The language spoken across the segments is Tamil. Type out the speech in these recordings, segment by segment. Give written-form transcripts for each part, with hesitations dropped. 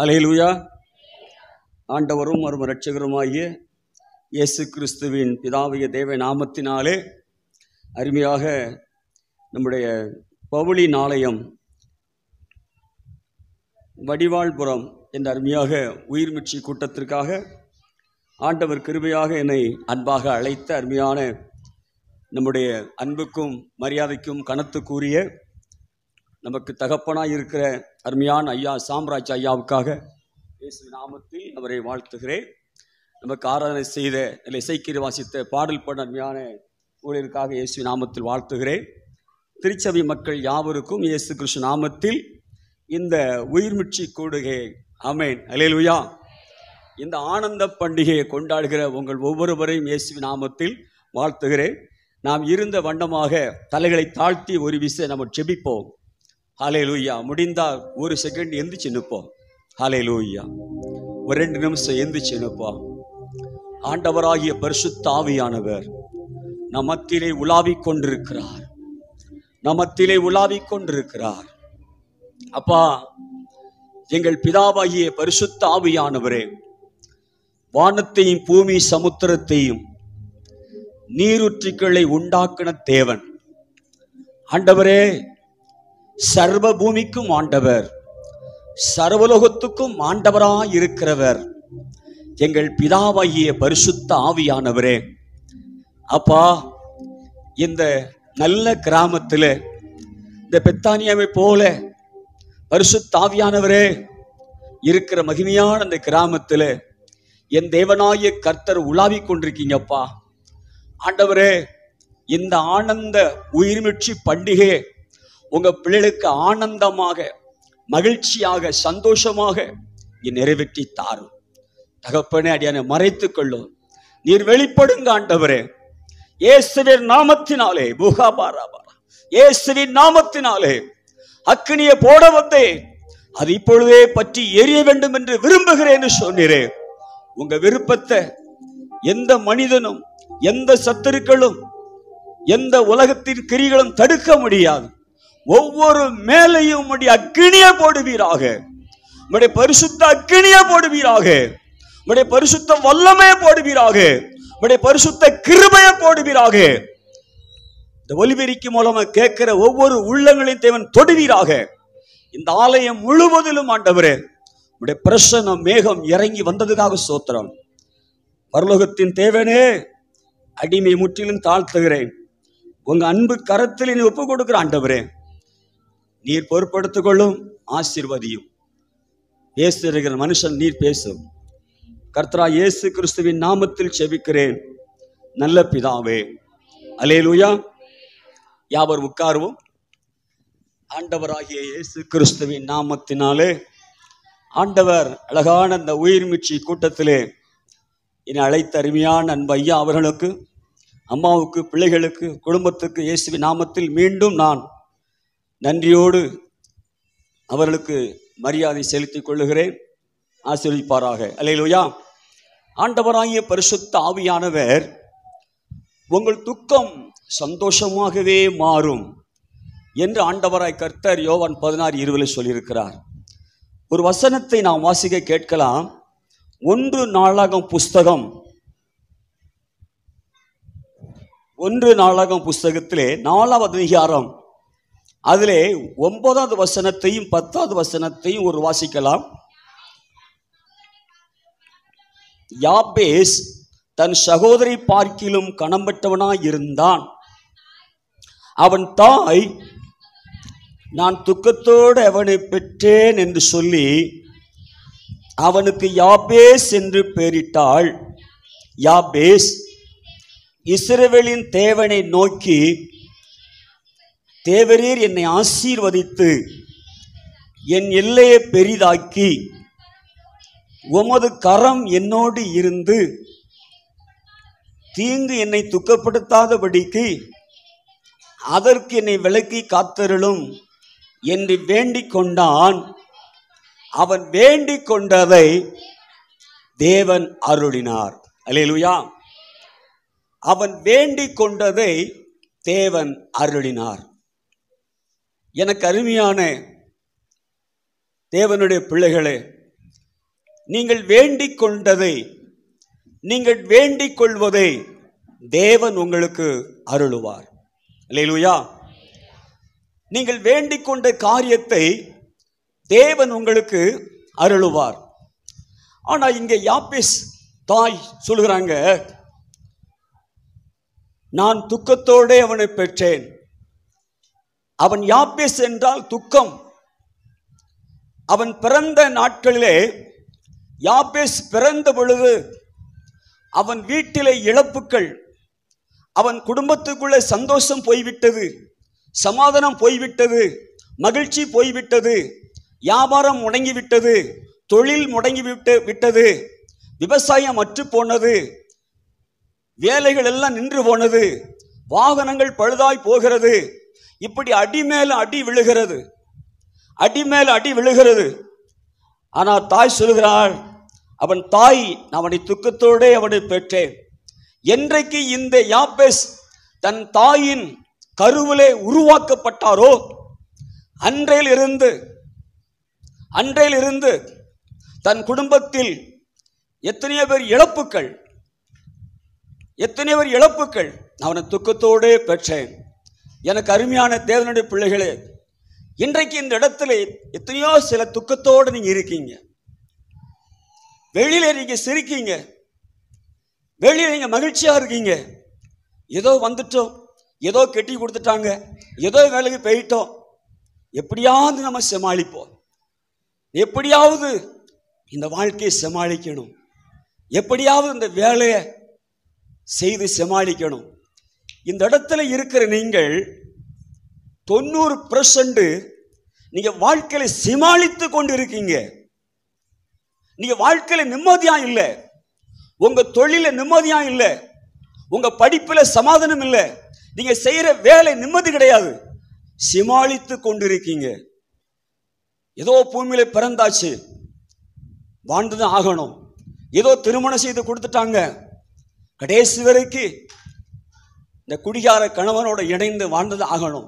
அல்லேலூயா. ஆண்டவரும் ஒரு இரட்சகருமாகிய இயேசு கிறிஸ்துவின் பிதாவிய தேவ நாமத்தினாலே அருமையாக நம்முடைய பவுலின் ஆலயம் வடிவாள்புரம் என்ற அருமையாக உயிர்மிச்சி கூட்டத்திற்காக ஆண்டவர் கிருபையாக என்னை அன்பாக அழைத்த அருமையான நம்முடைய அன்புக்கும் மரியாதைக்கும் கனத்துக்குரிய நமக்கு தகப்பனாய் இருக்கிற அருமையான ஐயா சாம்ராஜ் ஐயாவுக்காக இயேசு நாமத்தில் அவரை வாழ்த்துகிறேன். நமக்கு ஆராதனை செய்த இசைக்கீறு வாசித்த பாடல் பாட அருமையான ஊழியருக்காக இயேசு நாமத்தில் வாழ்த்துகிறேன். திருச்சபை மக்கள் யாவருக்கும் இயேசு கிறிஸ்து நாமத்தில் இந்த உயிர்மிச்சி கூடுகை ஆமென் அல்லேலூயா. இந்த ஆனந்த பண்டிகையை கொண்டாடுகிற உங்கள் ஒவ்வொருவரையும் இயேசு நாமத்தில் வாழ்த்துகிறேன். நாம் இருந்த வண்ணமாக தலைகளை தாழ்த்தி ஒரு விசை நம்ம செபிப்போம். ஹல்லேலூயா. முடிந்தால் ஒரு செகண்ட் எந்திரிச்சு நிற்போம். ஹல்லேலூயா. ஒரு 2 நிமிஷம் எந்திரிச்சு நிற்போம். ஆண்டவராகிய பரிசுத்த ஆவியானவர் நம் மத்தியிலே உலாவிக் கொண்டிருக்கிறார். அப்பா, எங்கள் பிதாவாகிய பரிசுத்த ஆவியானவரே, வானத்தையும் பூமி சமுத்திரத்தையும் நீரூற்றுக்களை உண்டாக்கின தேவன் ஆண்டவரே, சர்வ பூமிக்கும் ஆண்டவர், சர்வலோகத்துக்கும் ஆண்டவராய் இருக்கிறவர் எங்கள் பிதாவாகிய பரிசுத்த ஆவியானவரே. அப்பா, இந்த நல்ல கிராமத்தில் இந்த பெத்தானியாவை போல பரிசுத்த ஆவியானவரே இருக்கிற மகிமையான அந்த கிராமத்தில் என் தேவனாகிய கர்த்தர் உலாவிக் கொண்டிருக்கீங்கப்பா. ஆண்டவரே, இந்த ஆனந்த உயிர்மிச்சி பண்டிகை உங்க பிள்ளைகளுக்கு ஆனந்தமாக, மகிழ்ச்சியாக, சந்தோஷமாக நிறைவேற்றி தாரும் தகப்பனே. அடியான மறைத்துக் கொள்ளும், நீர் வெளிப்படுங்க ஆண்டவரே. இயேசுவின் நாமத்தினாலே இயேசுவின் நாமத்தினாலே அக்கினியை போட வந்தே அது இப்பொழுதே பற்றி எரிய வேண்டும் என்று விரும்புகிறேன் சொன்னீரே. உங்க விருப்பத்தை எந்த மனிதனும், எந்த சத்துருக்களும், எந்த உலகத்தின் கிரிகளும் தடுக்க முடியாது. ஒவ்வொரு மேலையும் உம்முடைய அக்கினியை போடுவீராக. உம்முடைய பரிசுத்த அக்கினியை போடுவீராக. உம்முடைய பரிசுத்த வல்லமையை போடுவீராக. உம்முடைய பரிசுத்த கிருபையை போடுவீராக. இந்த ஒலிபெருக்கி மூலமா கேட்கிற ஒவ்வொரு உள்ளங்களையும் தேவன் தொடுவீராக. இந்த ஆலயம் முழுவதிலும் ஆண்டவரே உம்முடைய பிரசன்ன மேகம் இறங்கி வந்ததுக்காக ஸ்தோத்திரம். பரலோகத்தின் தேவனே, அடிமை முற்றிலும் தாழ்த்துகிறேன். உங்க அன்பு கரத்தில் நீ ஒப்பு கொடுக்கிற ஆண்டவரே, நீர் பொறுப்படுத்திக் கொள்ளும், ஆசீர்வதியும். பேசுகிற மனுஷன் நீர் பேசும். கர்த்தராகிய இயேசு கிறிஸ்துவின் நாமத்தில் செபிக்கிறேன் நல்ல பிதாவே, அல்லேலூயா. யாவர் உட்காருவோம். ஆண்டவராகிய இயேசு கிறிஸ்துவின் நாமத்தினாலே ஆண்டவர் அழகான அந்த உயிர்மிச்சி கூட்டத்திலே என்னை அழைத்த அருமையான அன்பு ஐயா அவர்களுக்கு, அம்மாவுக்கு, பிள்ளைகளுக்கு, குடும்பத்துக்கு இயேசுவின் நாமத்தில் மீண்டும் நான் நன்றியோடு அவர்களுக்கு மரியாதை செலுத்திக் கொள்ளுகிறேன். ஆசீர்வதிப்பாராக. அல்லேலூயா. ஆண்டவராகிய பரிசுத்த ஆவியானவர் உங்கள் துக்கம் சந்தோஷமாகவே மாறும் என்று ஆண்டவராய் கர்த்தர் யோவான் 16:20 சொல்லியிருக்கிறார். ஒரு வசனத்தை நாம் வாசிக்க கேட்கலாம். 1 நாளாகமம் புஸ்தகம் 1 நாளாகமம் புஸ்தகத்திலே 4வது அதிகாரம் அதிலே 9வது வசனத்தையும் 10வது வசனத்தையும் ஒரு வாசிக்கலாம். யாபேஸ் தன் சகோதரி பார்க்கிலும் கனம் பெற்றவனாய் இருந்தான். அவன் தாய், நான் துக்கத்தோடு அவனை பெற்றேன் என்று சொல்லி அவனுக்கு யாபேஸ் என்று பெயரிட்டாள். யாபேஸ் இஸ்ரவேலின் தேவனை நோக்கி, தேவரீர் என்னை ஆசீர்வதித்து என் எல்லையை பெரிதாக்கி உமது கரம் என்னோடு இருந்து தீங்கு என்னை துக்கப்படுத்தாதபடிக்கு அதற்கு என்னை விலக்கி காத்தருளும் என்று வேண்டிக் கொண்டான். அவன் வேண்டிக் கொண்டதை தேவன் அருளினார். அல்லேலூயா. அவன் வேண்டிக் கொண்டதை தேவன் அருளினார். எனக்கு அருமையான தேவனுடைய பிள்ளைகளே, நீங்கள் வேண்டிக் கொண்டதை, நீங்கள் வேண்டிக் கொள்வதை தேவன் உங்களுக்கு அருளுவார். அல்லேலூயா. நீங்கள் வேண்டிக் கொண்ட காரியத்தை தேவன் உங்களுக்கு அருளுவார். ஆனா இங்க யாபேஸ் தாய் சொல்கிறாங்க, நான் துக்கத்தோட அவனை பெற்றேன். அவன் யாபேஸ் என்றால் துக்கம். அவன் பிறந்த நாட்களிலே, யாபேஸ் பிறந்த பொழுது அவன் வீட்டிலே இழப்புக்கள், அவன் குடும்பத்துக்குள்ளே சந்தோஷம் போய்விட்டது, சமாதானம் போய்விட்டது, மகிழ்ச்சி போய்விட்டது, வியாபாரம் முடங்கிவிட்டது, தொழில் முடங்கி விட்டது, விவசாயம் அற்று போனது, வேலைகள் எல்லாம் நின்று போனது, வாகனங்கள் பழுதாய் போகிறது. இப்படி அடி மேல அடி விழுகிறது, அடி மேல அடி விழுகிறது. ஆனால் தாய் சொல்கிறாள், அவன் தாய், அவனை துக்கத்தோடு அவனை பெற்றேன். என்றைக்கு இந்த யாபேஸ் தன் தாயின் கருவிலே உருவாக்கப்பட்டாரோ அன்றையிலிருந்து தன் குடும்பத்தில் எத்தனையோ பேர் இழப்புக்கள், அவனை துக்கத்தோடு பெற்றேன். எனக்கு அருமையான தேவனுடைய பிள்ளைகளே, இன்றைக்கு இந்த இடத்துல எத்தனையோ சில துக்கத்தோடு நீங்க இருக்கீங்க. வெளியில நீங்க சிரிக்கீங்க, வெளியில நீங்க மகிழ்ச்சியா இருக்கீங்க. ஏதோ வந்துட்டோம், ஏதோ கெட்டி கொடுத்துட்டாங்க, ஏதோ வேலைக்கு போயிட்டோம், எப்படியாவது நம்ம சமாளிப்போம், எப்படியாவது இந்த வாழ்க்கையை சமாளிக்கணும், எப்படியாவது இந்த வேலையை செய்து சமாளிக்கணும். இந்த இடத்துல இருக்கிற நீங்கள் 90% நீங்க வாழ்க்கையில சமாளித்து கொண்டு இருக்கீங்க. நீங்க வாழ்க்கையில நிம்மதியா இல்லை, உங்க தொழில நிம்மதியா இல்லை, உங்க படிப்புல சமாதானம் இல்லை, நீங்க செய்யற வேலை நிம்மதி கிடையாது, சமாளித்து கொண்டிருக்கீங்க. ஏதோ பூமியில பிறந்தாச்சு, வாழ்ந்துதான் ஆகணும். ஏதோ திருமணம் செய்து கொடுத்துட்டாங்க, கடைசி வரைக்கும் இந்த குடிகார கணவனோட இணைந்து வாழ்ந்தது ஆகணும்.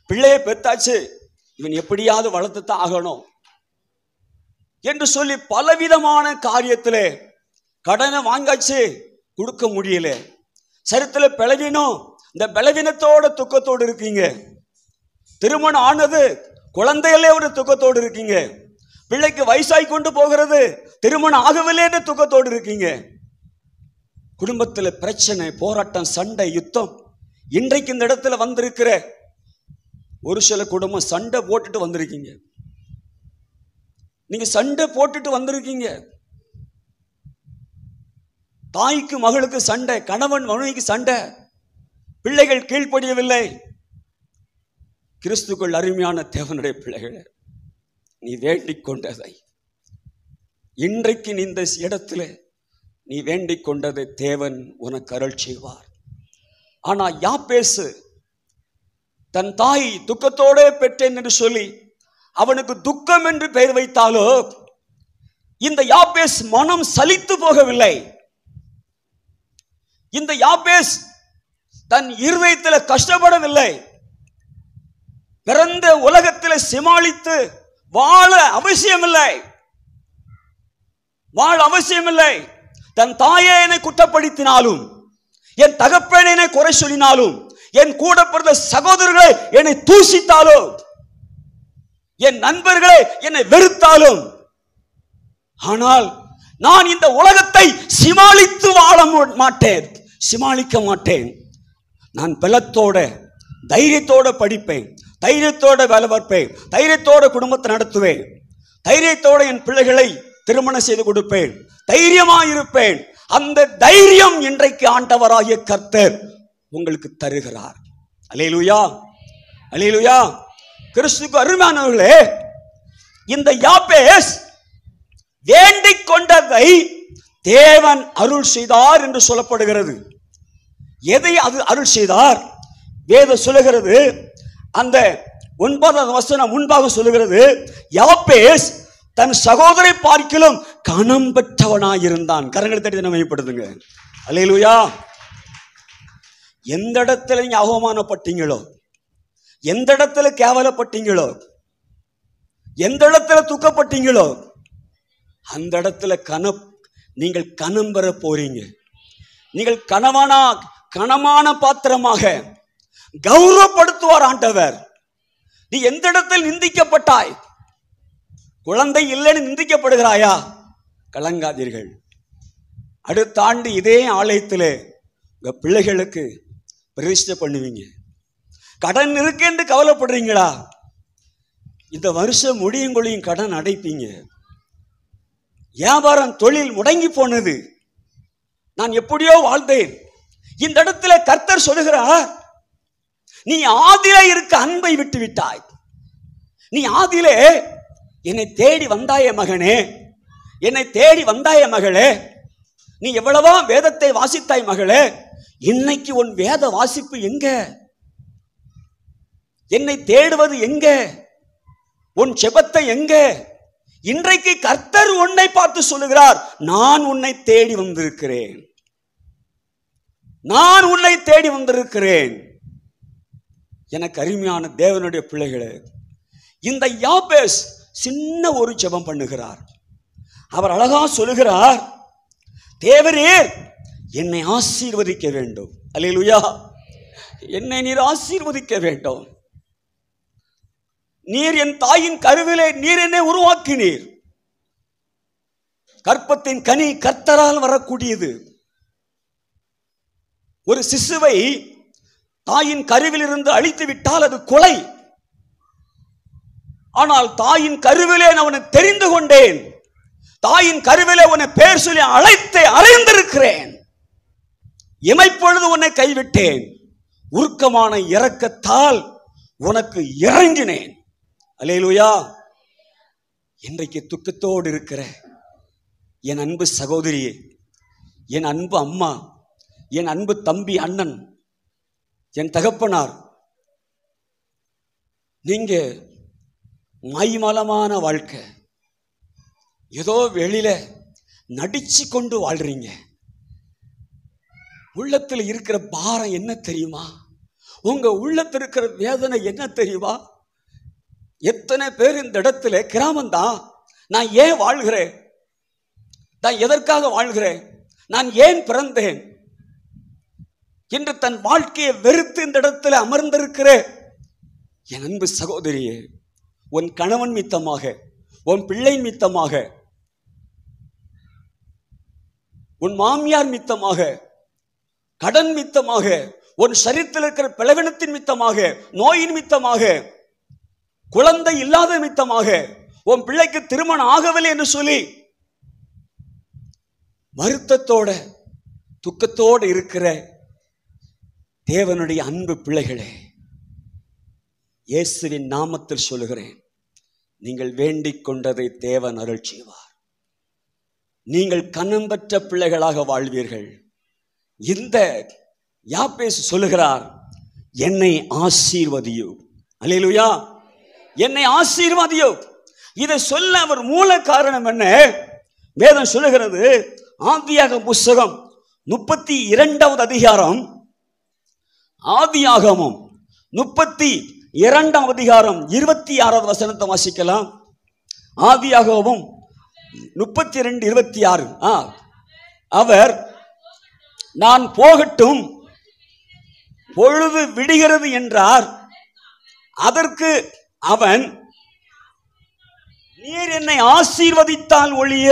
பிள்ளையை பெத்தாச்சு, இவன் எப்படியாவது வளர்த்துத்தான் ஆகணும் என்று சொல்லி பலவிதமான காரியத்திலே கடனை வாங்காச்சு, கொடுக்க முடியல. சரித்தில பலவீனம், இந்த பலவீனத்தோட துக்கத்தோடு இருக்கீங்க. திருமணம் ஆனது, குழந்தைகளே ஒரு துக்கத்தோடு இருக்கீங்க. பிள்ளைக்கு வயசாய் கொண்டு போகிறது, திருமணம் ஆகவில்லை என்ற துக்கத்தோடு இருக்கீங்க. குடும்பத்தில் பிரச்சனை, போராட்டம், சண்டை, யுத்தம். இன்றைக்கு இந்த இடத்துல வந்திருக்கிற ஒரு சில குடும்பம் சண்டை போட்டுட்டு வந்திருக்கீங்க. நீங்க சண்டை போட்டுட்டு வந்திருக்கீங்க. தாய்க்கு மகளுக்கு சண்டை, கணவன் மனைவிக்கு சண்டை, பிள்ளைகள் கீழ்ப்படியவில்லை. கிறிஸ்துக்குள் அருமையான தேவனுடைய பிள்ளைகளே, நீ வேண்டிக் கொண்டதை, இன்றைக்கு இந்த இடத்துல நீ வேண்டிக் கொண்டதை தேவன் உனக்கு அருள் செய்வார். ஆனா யாபேசு தன் தாய் துக்கத்தோட பெற்றேன் என்று சொல்லி அவனுக்கு துக்கம் என்று பெயர் வைத்தாலோ, இந்த யாபேஸ் மனம் சலித்து போகவில்லை. இந்த யாபேஸ் தன் இருதயத்தில் கஷ்டப்படவில்லை. பிறந்த உலகத்தில் சமாளித்து வாழ அவசியமில்லை, வாழ அவசியமில்லை. தன் தாயை என்னை குற்றப்படுத்தினாலும், என் தகப்பனை குறை சொல்லினாலும், என் கூட பிறந்த சகோதரர்களை என்னை தூசித்தாலும், என் நண்பர்களை என்னை வெறுத்தாலும், ஆனால் நான் இந்த உலகத்தை சமாளித்து வாழ மாட்டேன், சமாளிக்க மாட்டேன். நான் பலத்தோட தைரியத்தோட படிப்பேன், தைரியத்தோட வேலை பார்ப்பேன், தைரியத்தோட குடும்பத்தை நடத்துவேன், தைரியத்தோட என் பிள்ளைகளை திருமணம் செய்து கொடுப்பேன், தைரியமாயிருப்பேன். அந்த தைரியம் இன்றைக்கு ஆண்டவராகிய கர்த்தர் உங்களுக்கு தருகிறார். அல்லேலூயா, அல்லேலூயா. கிறிஸ்துவுக்கு அருமையானவர்களே, இந்த யாபேஸ் வேண்டிக் கொண்டதை தேவன் அருள் செய்தார் என்று சொல்லப்படுகிறது. எதை அது அருள் செய்தார்? வேதம் சொல்லுகிறது, அந்த 9வது வசனம் முன்பாக சொல்லுகிறது, யாபேஸ் தன் சகோதரை பார்க்கிலும் கனம் பெற்றவனாயிருந்தான். கரங்களை தட்டி மையப்படுத்துங்க. அல்லேலூயா. எந்த இடத்துல நீங்க அவமானப்பட்டீங்களோ, எந்த இடத்துல கேவலப்பட்டீங்களோ, எந்த இடத்துல துக்கப்பட்டீங்களோ, அந்த இடத்துல நீங்கள் கனம் பெற போறீங்க. நீங்கள் கனமான பாத்திரமாக கௌரவப்படுத்துவார் ஆண்டவர். நீ எந்த இடத்தில் நிந்திக்கப்பட்டாய், குழந்தை இல்லைன்னு நிந்திக்கப்படுகிறாயா, கலங்காதீர்கள். அடுத்த ஆண்டு இதே ஆலயத்தில் உங்க பிள்ளைகளுக்கு பிரதிஷ்டை பண்ணுவீங்க. கடன் இருக்கு என்று கவலைப்படுறீங்களா, இந்த வருஷம் முடியும் கடன் அடைப்பீங்க. வியாபாரம் தொழில் முடங்கி போனது, நான் எப்படியோ வாழ்ந்தேன். இந்த இடத்துல கர்த்தர் சொல்லுகிறார், நீ ஆதியிலே இருக்க அன்பை விட்டு விட்டாய். நீ ஆதியிலே என்னை தேடி வந்தாய மகனே, என்னை தேடி வந்தாய மகளே, நீ எவ்வளவா வேதத்தை வாசித்தாய் மகளே, இன்னைக்கு உன் வேத வாசிப்பு எங்க? என்னை தேடுவது எங்க? உன் செபத்தை எங்க? இன்றைக்கு கர்த்தர் உன்னை பார்த்து சொல்லுகிறார், நான் உன்னை தேடி வந்திருக்கிறேன், நான் உன்னை தேடி வந்திருக்கிறேன். எனக்கு அருமையான தேவனுடைய பிள்ளைகளே, இந்த யாபேஸ் சின்ன ஒரு ஜெபம் பண்ணுகிறார். அவர் அழகா சொல்லுகிறார், தேவரீர் என்னை ஆசீர்வதிக்க வேண்டும். அல்லேலூயா. என்னை நீர் ஆசீர்வதிக்க வேண்டும். நீர் என் தாயின் கருவிலே நீர் என்னை உருவாக்கினீர். கற்பத்தின் கனி கர்த்தரால் வரக்கூடியது. ஒரு சிசுவை தாயின் கருவில் இருந்து அழித்து விட்டால் அது கொலை. ஆனால் தாயின் கருவிலே அவனை தெரிந்து கொண்டேன், தாயின் கருவிலே உன்னை பெயர் சொல்லி அழைத்து அறிந்திருக்கிறேன். இமைப்பொழுது உன்னை கைவிட்டேன், உருக்கமான இரக்கத்தால் உனக்கு இறங்கினேன். அல்லேலூயா. இன்றைக்கு துக்கத்தோடு இருக்கிற என் அன்பு சகோதரியே, என் அன்பு அம்மா, என் அன்பு தம்பி, அண்ணன், என் தகப்பனார், நீங்க மாய்மலமான வாழ்க்கை, ஏதோ வெளியில நடிச்சு கொண்டு வாழ்றீங்க. உள்ளத்தில் இருக்கிற பாரம் என்ன தெரியுமா? உங்க உள்ளத்தில் இருக்கிற வேதனை என்ன தெரியுமா? எத்தனை பேர் இந்த இடத்துல கிராமம்தான், நான் ஏன் வாழ்கிறேன், நான் எதற்காக வாழ்கிறேன், நான் ஏன் பிறந்தேன் என்று தன் வாழ்க்கையை வெறுத்து இந்த இடத்துல அமர்ந்திருக்கிற என் அன்பு சகோதரியே, உன் கணவன் மித்தமாக, உன் பிள்ளை மித்தமாக, உன் மாமியார் மித்தமாக, கடன் மித்தமாக, உன் சரீரத்தில் இருக்கிற பலவீனத்தின் மித்தமாக, நோயின் மித்தமாக, குழந்தை இல்லாத மித்தமாக, உன் பிள்ளைக்கு திருமணம் ஆகவில்லை என்று சொல்லி வருத்தத்தோட துக்கத்தோடு இருக்கிற தேவனுடைய அன்பு பிள்ளைகளே, இயேசுவின் நாமத்தில் சொல்லுகிறேன், நீங்கள் வேண்டிக் கொண்டதை தேவன் அருள் செய்வார். நீங்கள் கனம் பெற்ற பிள்ளைகளாக வாழ்வீர்கள். இந்த யாபேஸ் சொல்லுகிறார், என்னை ஆசீர்வதியோ. அல்லேலூயா. என்னை ஆசீர்வதியோ. இதை சொல்ல அவர் மூல காரணம் என்ன? வேதம் சொல்லுகிறது, ஆதியாகமம் புத்தகம் 32வது அதிகாரம், ஆதியாகமம் 32வது அதிகாரம் 26வது வசனத்தை வாசிக்கலாம். ஆதியாகமம் 32:26. அவர் நான் போகட்டும், பொழுது விடுகிறது என்றார். அதற்கு அவன், நீர் என்னை ஆசீர்வதித்தால் ஒழிய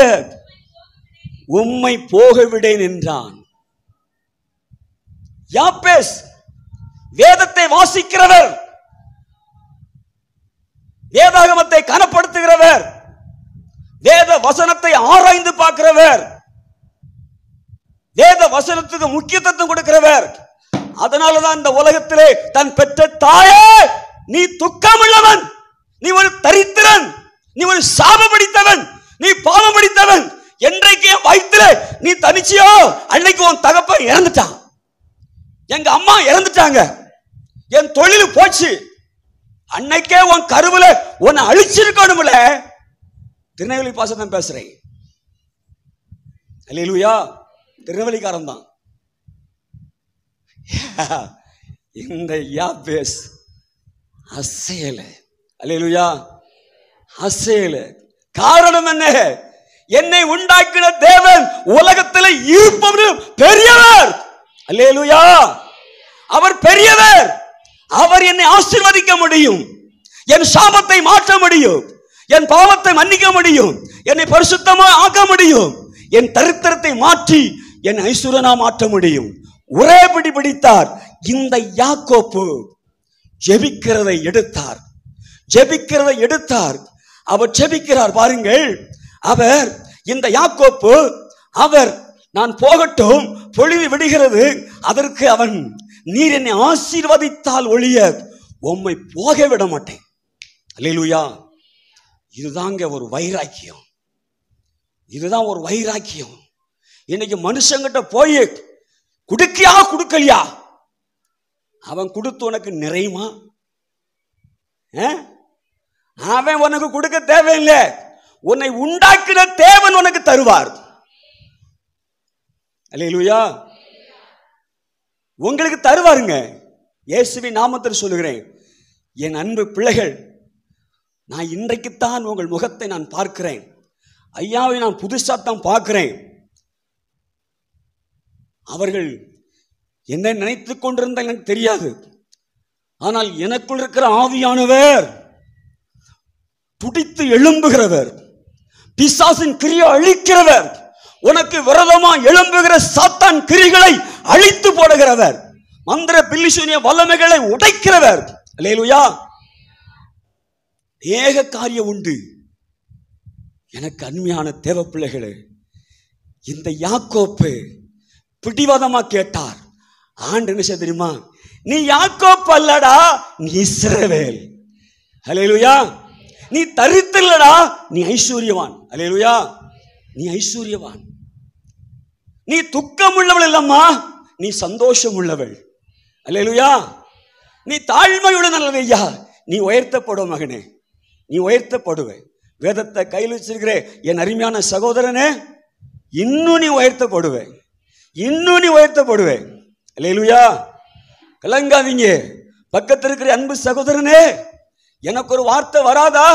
உம்மை போக விடேன் என்றான். யாபேஸ் வேதத்தை வாசிக்கிறவர், வேதாகமத்தை கனப்படுத்துகிறவர், வேத வசனத்தை ஆராய்ந்து பார்க்கிறவர், வேத வசனத்துக்கு முக்கியத்துவம் கொடுக்கிறவர். அதனாலதான் இந்த உலகத்திலே தன் பெற்ற தாயே, நீ துக்கமுள்ளவன், நீ ஒரு தரித்திரன், நீ ஒரு சாபம் பிடித்தவன், நீ பாவம் பிடித்தவன், என்றைக்கு வயிற்றுல நீ தனிச்சியோ அன்னைக்கு உன் தகப்பன் இறந்துட்டான், எங்க அம்மா இறந்துட்டாங்க, என் தொழில் போச்சு, அன்னைக்கே உன் கருவுல உன்னை அழிச்சிருக்கணும்ல. திருநெல்வேலி பாசம் பேசுறேன். அல்லேலூயா. திருநெல்வேலிக்காரன் தான் இந்த யாபேஸ். அசையல. அல்லேலூயா. அசையல. காரணம் என்ன? என்னை உண்டாக்கின தேவன் உலகத்தில் இருப்பவரும் பெரியவர். அல்லேலூயா. அவர் பெரியவர். அவர் என்னை ஆசீர்வதிக்க முடியும், என் சாபத்தை மாற்ற முடியும், என் பாவத்தை மன்னிக்க முடியும், என்னை பரிசுத்தமாக ஆக்க முடியும், என் தரித்திரத்தை மாற்றி என் ஐஸ்வர்யனா மாற்ற முடியும். ஒரே பிடி பிடித்தார். இந்த யாக்கோப்பு ஜெபிக்கிறதை எடுத்தார், ஜெபிக்கிறதை எடுத்தார். அவர் ஜெபிக்கிறார் பாருங்கள். அவர் இந்த யாக்கோப்பு அவர் நான் போகட்டும், பொழுது விடுகிறது, அதற்கு அவன் நீர் என்னை ஆசீர்வதித்தால் ஒழிய உம்மை போக விட மாட்டேன். அல்லேலூயா. இதுதாங்க ஒரு வைராக்கியம். இதுதான் ஒரு வைராக்கியம். இன்னைக்கு மனுஷங்கிட்ட போய் குடுக்கியா குடுக்கலையா, அவன் கொடுத்து உனக்கு நிறையுமா? அவன் உனக்கு கொடுக்க தேவையில்லை. உன்னை உண்டாக்கின தேவன் உனக்கு தருவார். அல்லேலூயா. உங்களுக்கு தருவாருங்க. இயேசுவின் நாமத்தில் சொல்லுகிறேன், என் அன்பு பிள்ளைகள், நான் இன்றைக்குத்தான் உங்கள் முகத்தை நான் பார்க்கிறேன். ஐயாவை நான் புதுசாத்தான் பார்க்கிறேன். அவர்கள் என்ன நினைத்துக் கொண்டிருந்த எனக்கு தெரியாது. ஆனால் எனக்குள் இருக்கிற ஆவியானவர் துடித்து எழும்புகிறவர், பிசாசின் கிரியை அழிக்கிறவர், உனக்கு விரோதமா எழும்புகிற சாத்தான் கிரிகளை அழித்து போடுகிறவர், மந்திர பில்லிசூனிய வல்லமைகளை உடைக்கிறவர். அல்லேலூயா. ஏக காரியம் உண்டு. எனக்கு அருமையான தேவ பிள்ளைகளே, இந்த யாக்கோப்பு பிடிவாதமா கேட்டார். ஆண்டு என்ன செய்ய தெரியுமா? நீ யாக்கோப்பு அல்லடா, நீ இஸ்ரவேல். அல்லேலூயா. நீ தரித்திரலடா, நீ ஐஸ்வர்யவான். அல்லேலூயா. நீ ஐஸ்வர்யவான். நீ துக்கம் உள்ளவள் இல்லம்மா, நீ சந்தோஷம் உள்ளவள். அல்லேலூயா. நீ தாழ்மையுடன் நல்லது ஐயா, நீ உயர்த்தப்படுவ மகனே, நீ உயர்த்தப்படுவே. வேதத்தை கையில் வச்சிருக்கிற என் அருமையான சகோதரனே, இன்னும் நீ உயர்த்தப்படுவே, இன்னும் நீ உயர்த்தப்படுவே. அல்லேலூயா. கலங்காதீங்க. பக்கத்தில் இருக்கிற அன்பு சகோதரனே, எனக்கு ஒரு வார்த்தை வராதா?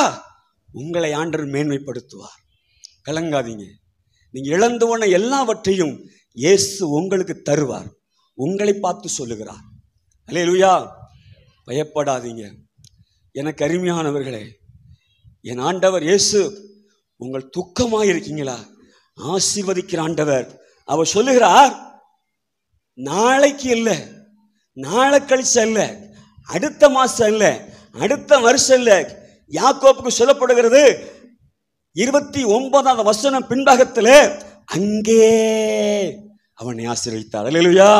உங்களை ஆண்டவர் மேன்மைப்படுத்துவார். கலங்காதீங்க. நீங்க இழந்து போன எல்லாவற்றையும் இயேசு உங்களுக்கு தருவார். உங்களை பார்த்து சொல்லுகிறார். அல்லேலூயா. பயப்படாதீங்க. எனக்கு அருமையானவர்களே, என் ஆண்டவர் இயேசு உங்கள் துக்கமாக இருக்கீங்களா? ஆசீர்வதிக்கிற ஆண்டவர். அவர் சொல்லுகிறார், நாளைக்கு இல்லை, நாளை கழிச்சு அல்ல, அடுத்த மாசம் இல்ல, அடுத்த வருஷம் இல்ல. யாக்கோப்புக்கு சொல்லப்படுகிறது 29வது வசனம் பின்பாகத்தில், அங்கே அவனை ஆசீர்வதித்தார். அல்லேலூயா.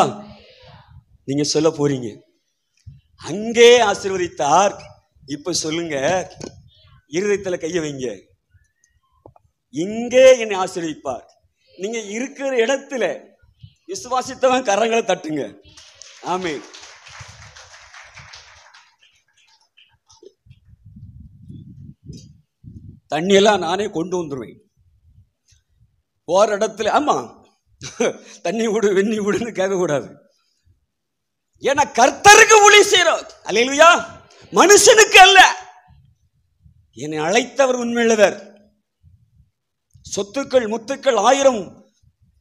நீங்க சொல்ல போறீங்க, அங்கே ஆசீர்வதித்தார். இப்ப சொல்லுங்க, இருதயத்தில் கைய வைங்க, இங்கே என்னை ஆசீர்வதிப்பார். நீங்க இருக்கிற இடத்துல விசுவாசித்தவன் கரங்களை தட்டுங்க. ஆமென். தண்ணியெல்லாம் நானே கொண்டு வந்துருவேன். போற இடத்துல ஆமா தண்ணி விடு வெண்ணி விடுன்னு கேட்கக்கூடாது. ஏன்னா கர்த்தருக்கு ஊழி செய்யறோம். அல்லேலூயா. மனுஷனுக்கு அல்ல. என்னை அழைத்தவர் உண்மையுள்ளவர். சொத்துக்கள் முத்துக்கள் 1000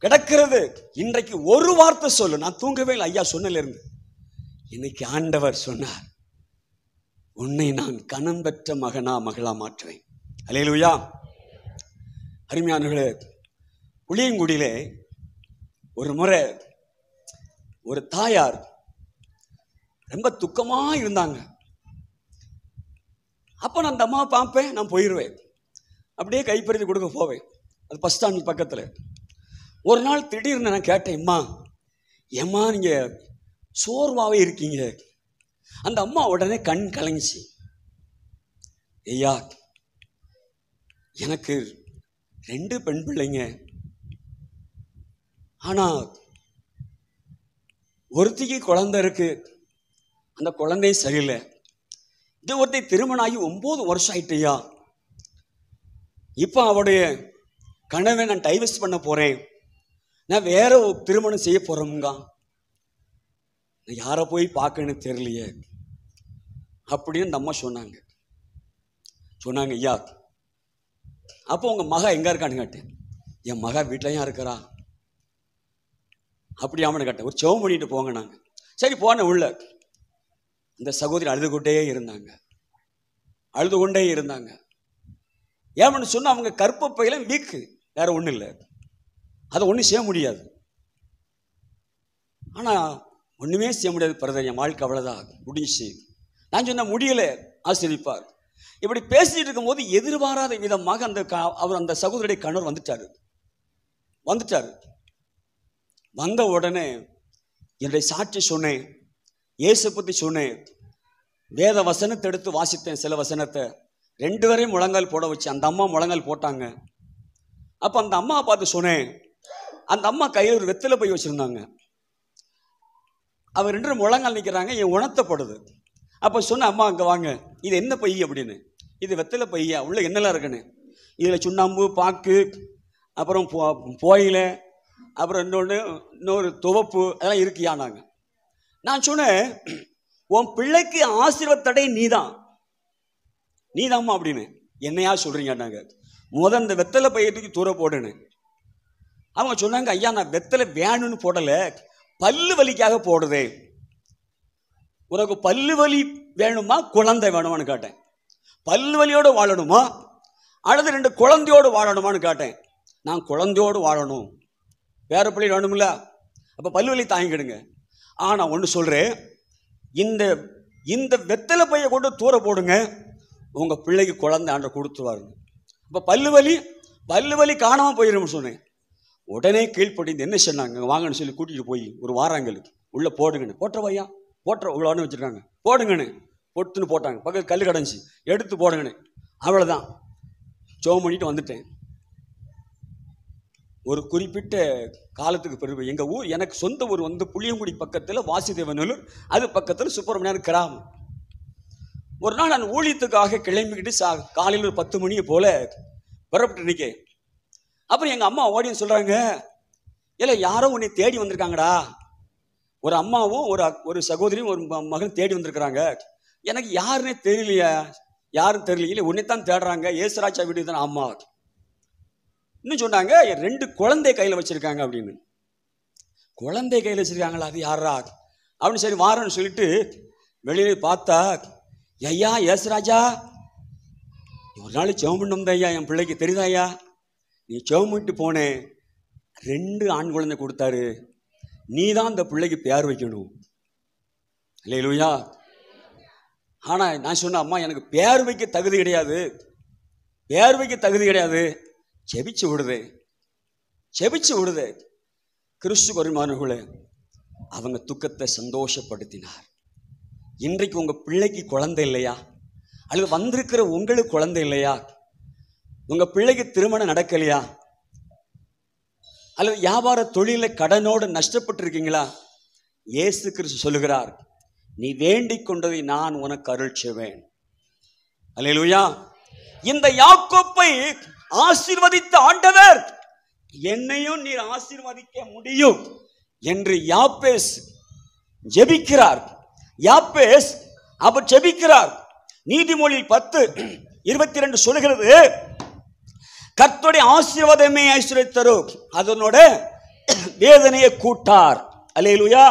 கிடக்கிறது. இன்றைக்கு ஒரு வார்த்தை சொல்லு. நான் தூங்கவே இல்லை ஐயா சொன்னல இருந்து. இன்னைக்கு ஆண்டவர் சொன்னார், உன்னை நான் கனம் பெற்ற மகனா மகளா மாற்றுவேன். அல்லேலூயா. அருமையானவர்களே, புளியங்குடியிலே ஒரு முறை ஒரு தாயார் ரொம்ப துக்கமா இருந்தாங்க. அப்போ நான் அந்த அம்மாவை பார்ப்பேன், நான் போயிடுவேன், அப்படியே கைப்பறித்து கொடுக்க போவேன். அது பஸ் ஸ்டாண்ட் பக்கத்தில். ஒரு நாள் திடீர்னு நான் கேட்டேன், ஏம்மா நீங்கள் சோர்வாகவே இருக்கீங்க. அந்த அம்மா உடனே கண் கலங்கிச்சு. ஐயா, எனக்கு 2 பெண் பிள்ளைங்க, ஆனால் ஒருத்திக்கு குழந்தை இருக்கு, அந்த குழந்தையும் சரியில்லை. இது ஒருத்தி திருமணம் ஆகி 9 வருஷம் ஆயிட்டையா. இப்போ அவருடைய கனவை நான் டைவர்ஸ் பண்ண போறேன், நான் வேற ஒரு திருமணம் செய்ய போறோம்ங்க. நான் யாரை போய் பார்க்கன்னு தெரியலையே அப்படின்னு அந்த அம்மா சொன்னாங்க. ஐயா, அப்போ உங்க மக எங்க இருக்கான்னு கேட்டேன். என் மகா வீட்டிலையும் இருக்கிறா. அப்படி அவனை கேட்டேன், ஒரு செவம் பண்ணிட்டு போங்க. நாங்கள் சரி போன உள்ள. இந்த சகோதரி அழுது கொண்டே இருந்தாங்க. ஏன்னு சொன்னா அவங்க கற்பப்பையில வீக்கு, வேற ஒன்றும் இல்லை. அதை ஒன்றும் செய்ய முடியாது. ஆனால் ஒன்றுமே செய்ய முடியாது பிரதர், என் வாழ்க்கை அவ்வளோதான் முடிஞ்சு. நான் சொன்ன முடியல, ஆசீர்வதிப்பார். இப்படி பேசிட்டு இருக்கும்போது எதிர்பாராத விதமாக அந்த சகோதரருடைய கணவர் வந்துட்டாரு. வந்த உடனே என்னுடைய சாட்சி சொன்னேன், இயேசு பற்றி சொன்னேன், வேத வசனத்தை எடுத்து வாசித்தேன். சில வசனத்தை 2 பேரையும் முழங்கால் போட வச்சு அந்த அம்மா முழங்கால் போட்டாங்க. அப்போ அந்த அம்மா பார்த்து சொன்னேன். அந்த அம்மா கையில் ஒரு வெத்தலை பை வச்சுருந்தாங்க. அவர் 2 முழங்கால் நிற்கிறாங்க, என் உணர்த்தப்படுது. அப்போ சொன்ன, அம்மா அங்கே வாங்க, இது என்ன பை அப்படின்னு. இது வெத்தலை பையா, உள்ள என்னெல்லாம் இருக்குன்னு. இதில் சுண்ணாம்பு, பாக்கு, அப்புறம் போயிலை, அப்புறம் இன்னொரு துவப்பு அதெல்லாம் இருக்கியா. நான் சொன்னேன், உன் பிள்ளைக்கு ஆசீர்வாதத்தடை நீதாம்மா அப்படின்னு. என்னையா சொல்றீங்க? முதல் இந்த வெத்தலை பையத்துக்கு தூர போடுன்னு. அவங்க சொன்னாங்க, ஐயா நான் வெத்தலை வேணும்னு போடலை, பல்லு வலிக்காக போடுதே. உனக்கு பல்லு வலி வேணுமா குழந்தை வேணுமான்னு கேட்டேன். பல்லு வலியோடு வாழணுமா அல்லது 2 குழந்தையோடு வாழணுமான்னு கேட்டேன். நான் குழந்தையோடு வாழணும், வேற பிள்ளை வேணும்ல, அப்போ பல்லு வலி தாங்கிடுங்க. நான் ஒன்று சொல்கிறேன், இந்த வெத்தலை பையை கொண்டு தூர போடுங்க, உங்கள் பிள்ளைக்கு குழந்தை ஆண்டவர் கொடுத்துருவாருங்க. அப்போ பல்லு வலி காணாமல் போயிடும்னு சொன்னேன். உடனே கீழ்ப்படிந்து என்ன சொன்னாங்க, வாங்கன்னு சொல்லி கூட்டிகிட்டு போய் ஒரு வாராங்களுக்கு உள்ளே போடுங்கன்னு. போட்டுறவையா இவ்வளோன்னு வச்சுருக்காங்க, போடுங்கன்னு பொட்டுன்னு போட்டாங்க. பக்கத்து கல் கடைஞ்சி எடுத்து போடுங்கன்னு. அவ்வளோதான், ஜெபம் பண்ணிட்டு வந்துட்டேன். ஒரு குறிப்பிட்ட காலத்துக்கு பிறகு எங்கள் ஊர், எனக்கு சொந்த ஊர் புளியங்குடி பக்கத்தில் வாசுதேவநல்லூர், அது பக்கத்தில் சுப்பிரமணியன் கிராமம். ஒரு நாள் நான் ஊழியத்துக்காக கிளம்பிக்கிட்டு காலையில் ஒரு 10 மணியை போல் புறப்பட்டு நிற்கேன். அப்புறம் எங்கள் அம்மா ஓடின்னு சொல்கிறாங்க, இல்லை யாரோ உன்னை தேடி வந்திருக்காங்கடா. ஒரு அம்மாவும் ஒரு சகோதரியும் ஒரு மகன் தேடி வந்திருக்கிறாங்க. எனக்கு யாருன்னே தெரியலையா, யாரும் தெரியல, உன்னைத்தான் தேடுறாங்க, ஏசுராஜா வீடு தான். அம்மா இன்னும் சொன்னாங்க, 2 குழந்தை கையில் வச்சிருக்காங்க அப்படின்னு. குழந்தை கையில் வச்சிருக்காங்களா, அது யாரா அப்படின்னு. சரி வாரன்னு சொல்லிட்டு வெளியே பார்த்தா, ஐயா ஏசுராஜா ஒரு நாள் ஜெபம் பண்ண வந்த ஐயா, என் பிள்ளைக்கு தெரியுதா ஐயா, நீ ஜெபம் பண்ணிட்டு போனேன், 2 ஆண் குழந்தை கொடுத்தாரு, நீ தான் அந்த பிள்ளைக்கு பேர் வைக்கணும். அல்லேலூயா. ஆனால் நான் சொன்ன, அம்மா எனக்கு பேர் வைக்க தகுதி கிடையாது, செபிச்சு விடுதே. கிறிஸ்து வருமானங்களே, அவங்க துக்கத்தை சந்தோஷப்படுத்தினார். இன்றைக்கு உங்க பிள்ளைக்கு குழந்தை இல்லையா, அல்லது வந்திருக்கிற உங்களுக்கு குழந்தை இல்லையா, உங்க பிள்ளைக்கு திருமணம் நடக்கலையா, அல்லது வியாபார தொழில கடனோடு நஷ்டப்பட்டு இருக்கீங்களா, இயேசு கிறிஸ்து சொல்லுகிறார், நீ வேண்டிக் கொண்டதை நான் உனக்கு அருள் செய்வேன். அல்லேலூயா. இந்த யாக்கோப்பை ஆசீர்வதித்த ஆண்டவர் என்னையும் நீர் ஆசீர்வதிக்க முடியும் என்று யாப்பேஸ் ஜெபிக்கிறார். அவர் ஜெபிக்கிறார். நீதிமொழி 10:22 சொல்லுகிறது, கர்த்தருடைய ஆசீர்வாதமே ஐஸ்வர்யத்தை தரும், அதனோட வேதனையை கூட்டார். அல்லேலூயா.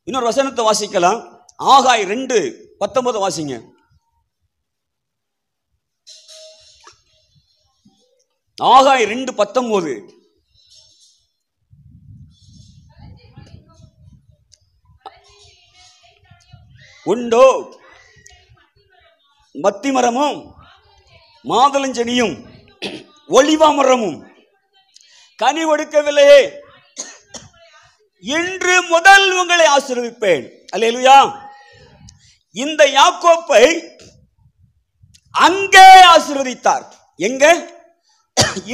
இன்னொரு வசனத்தை வாசிக்கலாம். ஆகாய் 2:19 வாசிங்க. ஆகாய் 2:19. உண்டோ மத்தி மரமும் மாதுளஞ்செடியும் ஒலிவ மரமும் கனி கொடுக்கவில்லையே, இன்று முதல் உங்களை ஆசீர்வதிப்பேன். அல்லேலூயா. இந்த யாக்கோப்பை அங்கே ஆசீர்வதித்தார். எங்க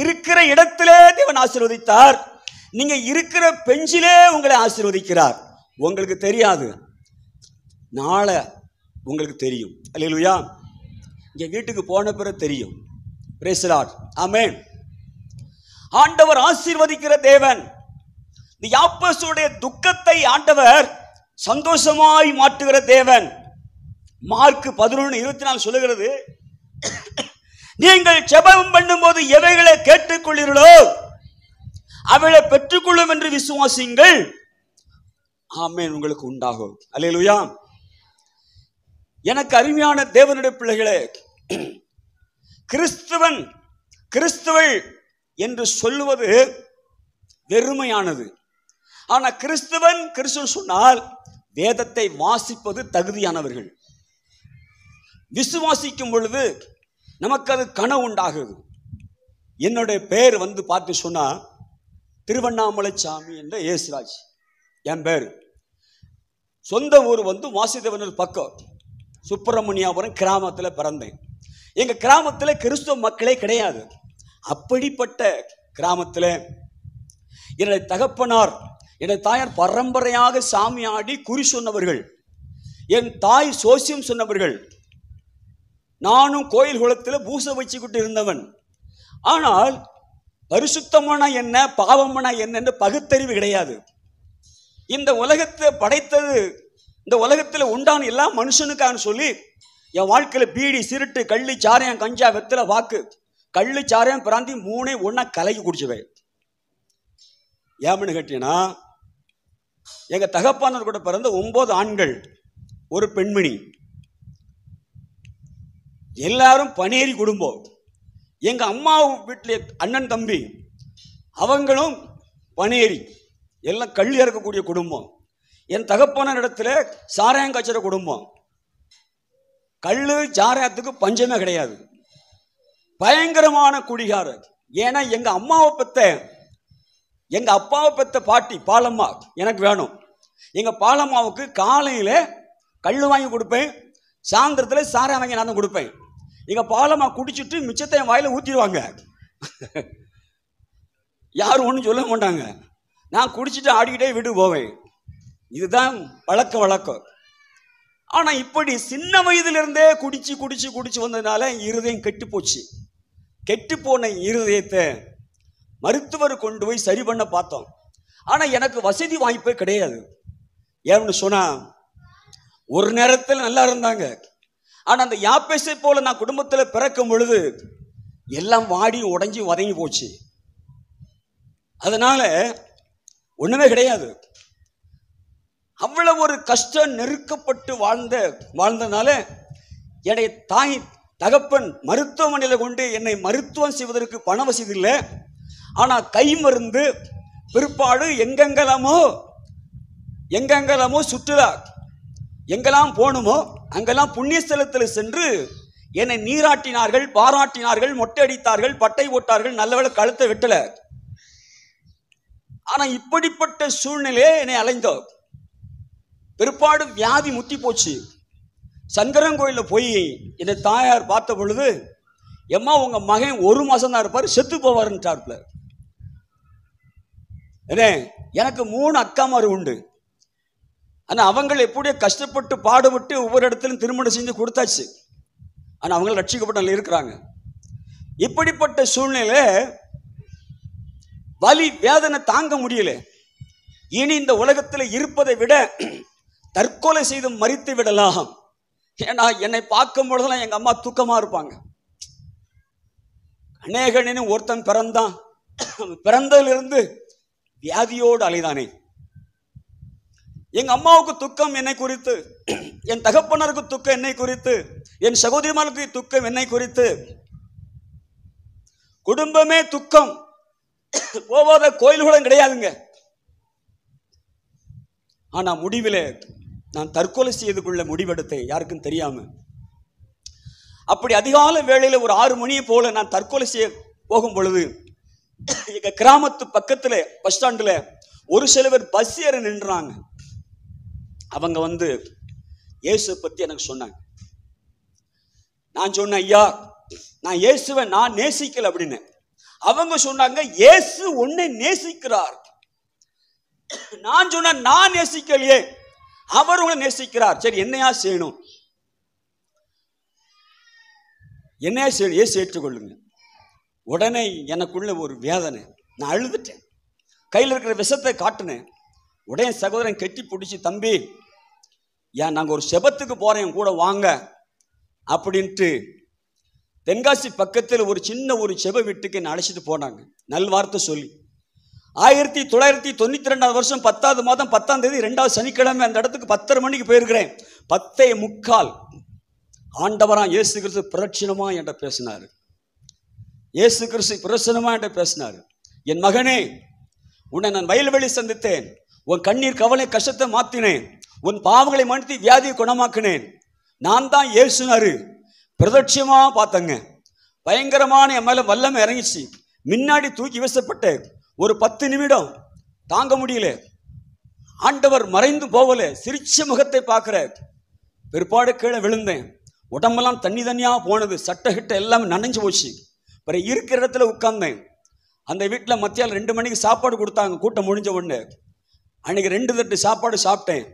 இருக்கிற இடத்திலே தேவன் ஆசீர்வதித்தார். நீங்க இருக்கிற பெஞ்சிலே உங்களை ஆசீர்வதிக்கிறார். உங்களுக்கு தெரியாது, நாளை உங்களுக்கு தெரியும். அல்லேலூயா. இங்க வீட்டுக்கு போன பிறகு தெரியும். Praise the lord. ஆமென். ஆண்டவர் ஆசீர்வதிக்கிற தேவன். இந்த யாப்பேசுடைய துக்கத்தை ஆண்டவர் சந்தோஷமாய் மாற்றுகிற தேவன். மார்க் 11:24 சொல்லுகிறது, நீங்கள் ஜெபம் பண்ணும்போது எவைகளை கேட்டுக்கொள்ளீர்களோ அவைகளை பெற்றுக்கொள்ளும் என்று விசுவாசிங்கள், ஆமென், உங்களுக்கு உண்டாகும். அல்லேலூயா. எனக்கு அருமையான தேவனுடைய பிள்ளைகளே, கிறிஸ்துவள் என்று சொல்லுவது வெறுமையானது. ஆனா கிறிஸ்துவன் சொன்னால் வேதத்தை வாசிப்பது தகுதியானவர்கள். விசுவாசிக்கும் பொழுது நமக்கு அது கனவு உண்டாகுது. என்னுடைய பேர் பார்த்து சொன்னா திருவண்ணாமலை சாமி என்ற ஏசுராஜ் என் பேர். சொந்த ஊர் வாசுதேவனூர் பக்கம் சுப்பிரமணியாபுரம் கிராமத்தில் பிறந்தேன். எங்க கிராமத்தில் கிறிஸ்துவ மக்களே கிடையாது. அப்படிப்பட்ட கிராமத்தில் என்னுடைய தகப்பனார் என்னுடைய தாயார் பரம்பரையாக சாமி ஆடி குறி சொன்னவர்கள். என் தாய் சோசியம் சொன்னவர்கள். நானும் கோயில் குளத்தில் பூசை வச்சுக்கிட்டு இருந்தவன். ஆனால் பரிசுத்தமான என்ன பாவமான என்னன்னு பகுத்தறிவு கிடையாது. இந்த உலகத்தை படைத்தது, இந்த உலகத்தில் உண்டான எல்லா மனுஷனுக்காக சொல்லி என் வாழ்க்கையில் பீடி, சிருட்டு, கள்ளி, சாரையம், கஞ்சா, வெத்தலை, வாக்கு, கள்ளு, சாரையம், பிராந்தி மூணே ஒன்னா கலக்கி குடிச்சுவேன். ஏமனு கேட்டீங்கன்னா, எங்க தகப்பானர் கூட பிறந்த 9 ஆண்கள், ஒரு பெண்மணி, எல்லாரும் பனேரி குடும்பம். எங்க அம்மா வீட்டில் அண்ணன் தம்பி அவங்களும் பனேரி, எல்லாம் கள்ளி இறக்கக்கூடிய குடும்பம். என் தகப்பான இடத்துல சாராயம் காய்ச்சற குடும்பம். கள்ளு சாராயத்துக்கு பஞ்சமே கிடையாது. பயங்கரமான குடிகாரர். ஏன்னா எங்க அப்பாவை பெத்த பாட்டி பாலம்மா எனக்கு வேணும். எங்க பாலம்மாவுக்கு காலையில கள்ளு வாங்கி கொடுப்பேன், சாயந்தரத்தில் சாராயம் வாங்கி நான் கொடுப்பேன். எங்க பாலம்மா குடிச்சிட்டு மிச்சத்தை என் வாயில ஊத்திடுவாங்க. யாரும் ஒன்றும் சொல்ல மாட்டாங்க. நான் குடிச்சிட்டு ஆடிக்கிட்டே வீட்டு போவேன். இதுதான் வழக்கம். ஆனா இப்படி சின்ன வயதிலிருந்தே குடிச்சு வந்ததுனால இருதயம் கெட்டு போச்சு. கெட்டு போன இருதயத்தை மருத்துவர் கொண்டு போய் சரி பண்ண பார்த்தோம். ஆனா எனக்கு வசதி வாய்ப்பே கிடையாது. ஏன்னு சொன்னா, ஒரு நேரத்தில் நல்லா இருந்தாங்க. ஆனா அந்த யாப்பேசை போல நான் குடும்பத்தில் பிறக்கும் பொழுது எல்லாம் வாடி உடைஞ்சி வதங்கி போச்சு. அதனால ஒண்ணுமே கிடையாது. அவ்வளவு ஒரு கஷ்டம், நெருக்கப்பட்டு வாழ்ந்தனால என்னுடைய தாய் தகப்பன் மருத்துவமனையில் கொண்டு என்னை மருத்துவம் செய்வதற்கு பண வசதி இல்லை. ஆனா கை மருந்து பிற்பாடு எங்கெங்கெல்லாமோ சுற்றுலா எங்கெல்லாம் போகணுமோ அங்கெல்லாம் புண்ணிய ஸ்தலத்தில் சென்று என்னை நீராட்டினார்கள், பாராட்டினார்கள், மொட்டை அடித்தார்கள், பட்டை போட்டார்கள். நல்லவேளை கழுத்தை வெட்டல. ஆனா இப்படிப்பட்ட சூழ்நிலையே என்னை அலைந்தோம். பிற்பாடு வியாதி முத்தி போச்சு. சங்கரங்கோயிலில் போய் என்னை தாயார் பார்த்த பொழுது, எம்மா உங்க மகன் 1 மாசம் தான் இருப்பார், செத்து போவாருன்ட்டார்ல. எனக்கு 3 அக்காமாரு உண்டு. ஆனா அவங்க எப்படியோ கஷ்டப்பட்டு பாடுபட்டு ஒவ்வொரு இடத்திலும் திருமணம் செஞ்சு கொடுத்தாச்சு. ஆனா அவங்க ரட்சிக்கப்பட்ட இருக்கிறாங்க. இப்படிப்பட்ட சூழ்நிலை வலி வேதனை தாங்க முடியல. இனி இந்த உலகத்தில் இருப்பதை விட தற்கொலை செய்து மரித்து விடலாம். ஏன்னா என்னை பார்க்கும் பொழுதுலாம் எங்க அம்மா தூக்கமா இருப்பாங்க. அநேகனின்னு ஒருத்தன் பிறந்தான், பிறந்ததிலிருந்து வியாதியோடு அலைதானே. எங்க அம்மாவுக்கு துக்கம் என்னை குறித்து, என் தகப்பனருக்கு துக்கம் என்னை குறித்து, என் சகோதரிமாருக்கு துக்கம் என்னை குறித்து. குடும்பமே துக்கம். போவாத கோயில் கூட கிடையாதுங்க. ஆனா முடிவிலே நான் தற்கொலை செய்து கொள்ள முடிவெடுத்தேன், யாருக்கும் தெரியாம. அப்படி அதிகாலை வேளையில ஒரு 6 மணியை போல நான் தற்கொலை செய்ய போகும் பொழுது எங்க கிராமத்து பக்கத்துல பஸ் ஸ்டாண்டுல ஒரு சில பேர் பஸ் ஏற நின்றாங்க. அவங்க இயேசு பத்தி எனக்கு சொன்னாங்க. நான் சொன்னேன், ஐயா நான் இயேசுவை நான் நேசிக்கல அப்படின்னு. அவங்க சொன்னாங்க, இயேசு உன்னை நேசிக்கிறார். நான் சொன்ன, நான் நேசிக்கலையே, அவர் உங்களை நேசிக்கிறார். சரி என்னையா செய்யணும்? என்னையா செய்யணும்? இயேசு ஏற்றுக்கொள்ளுங்க. உடனே எனக்குள்ள ஒரு வேதனை, நான் அழுதுட்டேன். கையில் இருக்கிற விஷத்தை காட்டினேன். உடனே சகோதரன் கெட்டி பிடிச்சி, தம்பி ஏன் நாங்கள் ஒரு செபத்துக்கு போறேன் கூட வாங்க அப்படின்ட்டு தென்காசி பக்கத்தில் ஒரு சின்ன ஒரு செப வீட்டுக்கு என்னை அழைச்சிட்டு போனாங்க, நல்வார்த்தை சொல்லி. 1992 வருஷம் 10வது மாதம் 10ஆம் தேதி 2வது சனிக்கிழமை அந்த இடத்துக்கு 10:30 மணிக்கு போயிருக்கிறேன். 10:45 ஆண்டவராம் இயேசு கிறிஸ்து பிரதட்சணமா என்கிட்ட பேசினார். இயேசு கிறிஸ்து பிரதட்சணமா என்கிட்ட பேசினார். என் மகனே, உன்னை நான் வயல்வெளி சந்தித்தேன், உன் கண்ணீர் கவலை கஷ்டத்தை மாத்தினேன், உன் பாவங்களை மன்னித்து வியாதியை குணமாக்கினேன். நான் தான் இயேசுனாரு. பிரதட்சமா பார்த்தங்க. பயங்கரமான என் மேல வல்லமை இறங்கிச்சு. முன்னாடி தூக்கி வீசப்பட்ட ஒரு 10 நிமிடம் தாங்க முடியல. ஆண்டவர் மறைந்து போகல. சிரிச்ச முகத்தை பார்க்கிற பிற்பாடு கீழே விழுந்தேன். உடம்பெல்லாம் தண்ணியா போனது. சட்டை கிட்ட எல்லாமே நனைஞ்சு போச்சு. பிறகு இருக்கிற இடத்துல உட்கார்ந்தேன். அந்த வீட்டில் மத்தியால் 2 மணிக்கு சாப்பாடு கொடுத்தாங்க. கூட்டம் முடிஞ்ச உடனே அன்னைக்கு 2 தட்டு சாப்பாடு சாப்பிட்டேன்.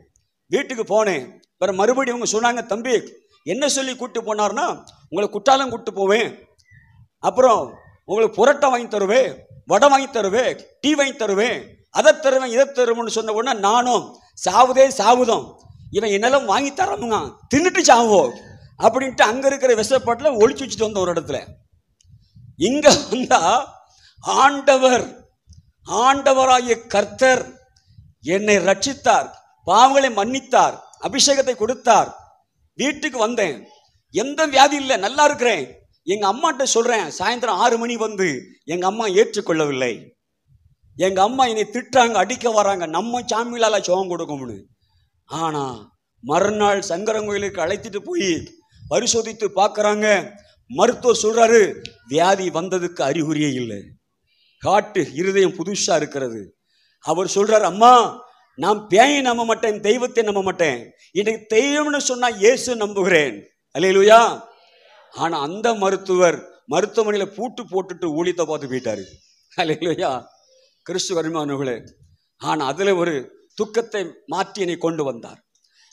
வீட்டுக்கு போனேன். பிறகு மறுபடியும் அவங்க சொன்னாங்க, தம்பி என்ன சொல்லி கூப்பிட்டு போனார்னா, உங்களை குற்றாலம் கூப்பிட்டு போவேன், அப்புறம் உங்களுக்கு புரோட்டா வாங்கி தருவேன், வடை வாங்கி தருவேன், டீ வாங்கி தருவேன், அதை தருவேன், இதை தருவேன்னு சொன்ன உடனே நானும் சாவுதே சாவுதோம், இவன் என்னெல்லாம் வாங்கி தரமுங்க, தின்னுட்டு சாவோம் அப்படின்ட்டு அங்க இருக்கிற விசப்பாட்டில் ஒழிச்சு வச்சுட்டு வந்த ஒரு இடத்துல. இங்க வந்தா ஆண்டவராகிய கர்த்தர் என்னை ரட்சித்தார், பாவங்களை மன்னித்தார், அபிஷேகத்தை கொடுத்தார். வீட்டுக்கு வந்தேன். எந்த வியாதி இல்லை, நல்லா இருக்கிறேன். எங்க அம்மாட்ட சொல்றேன், சாயந்தரம் 6 மணி வந்து எங்க அம்மா ஏற்றுக்கொள்ளவில்லை. எங்க அம்மா என்னை திட்டுறாங்க, அடிக்க வராங்க, நம்ம சாமிகளால சோகம் கொடுக்கும்னு. ஆனா மறுநாள் சங்கரங்கோயிலுக்கு அழைத்துட்டு போய் பரிசோதித்து பார்க்கறாங்க. மருத்துவர் சொல்றாரு, வியாதி வந்ததுக்கு அறிகுறியே இல்லை, காட்டு இருதயம் புதுசா இருக்கிறது. அவர் சொல்றாரு, அம்மா நான் பேயை நம்ப மாட்டேன், தெய்வத்தை நம்ப மாட்டேன், இன்னைக்கு தெய்வம்னு சொன்னா இயேசு நம்புகிறேன். அல்லேலூயா. ஆனா அந்த மருத்துவர் மருத்துவமனையில பூட்டு போட்டுட்டு ஊழியத்தை பார்த்து போயிட்டாரு. அல்லேலூயா. கிறிஸ்துவ அருமையானவர்களே, ஆனா அதுல ஒரு துக்கத்தை மாற்றி என்னை கொண்டு வந்தார்.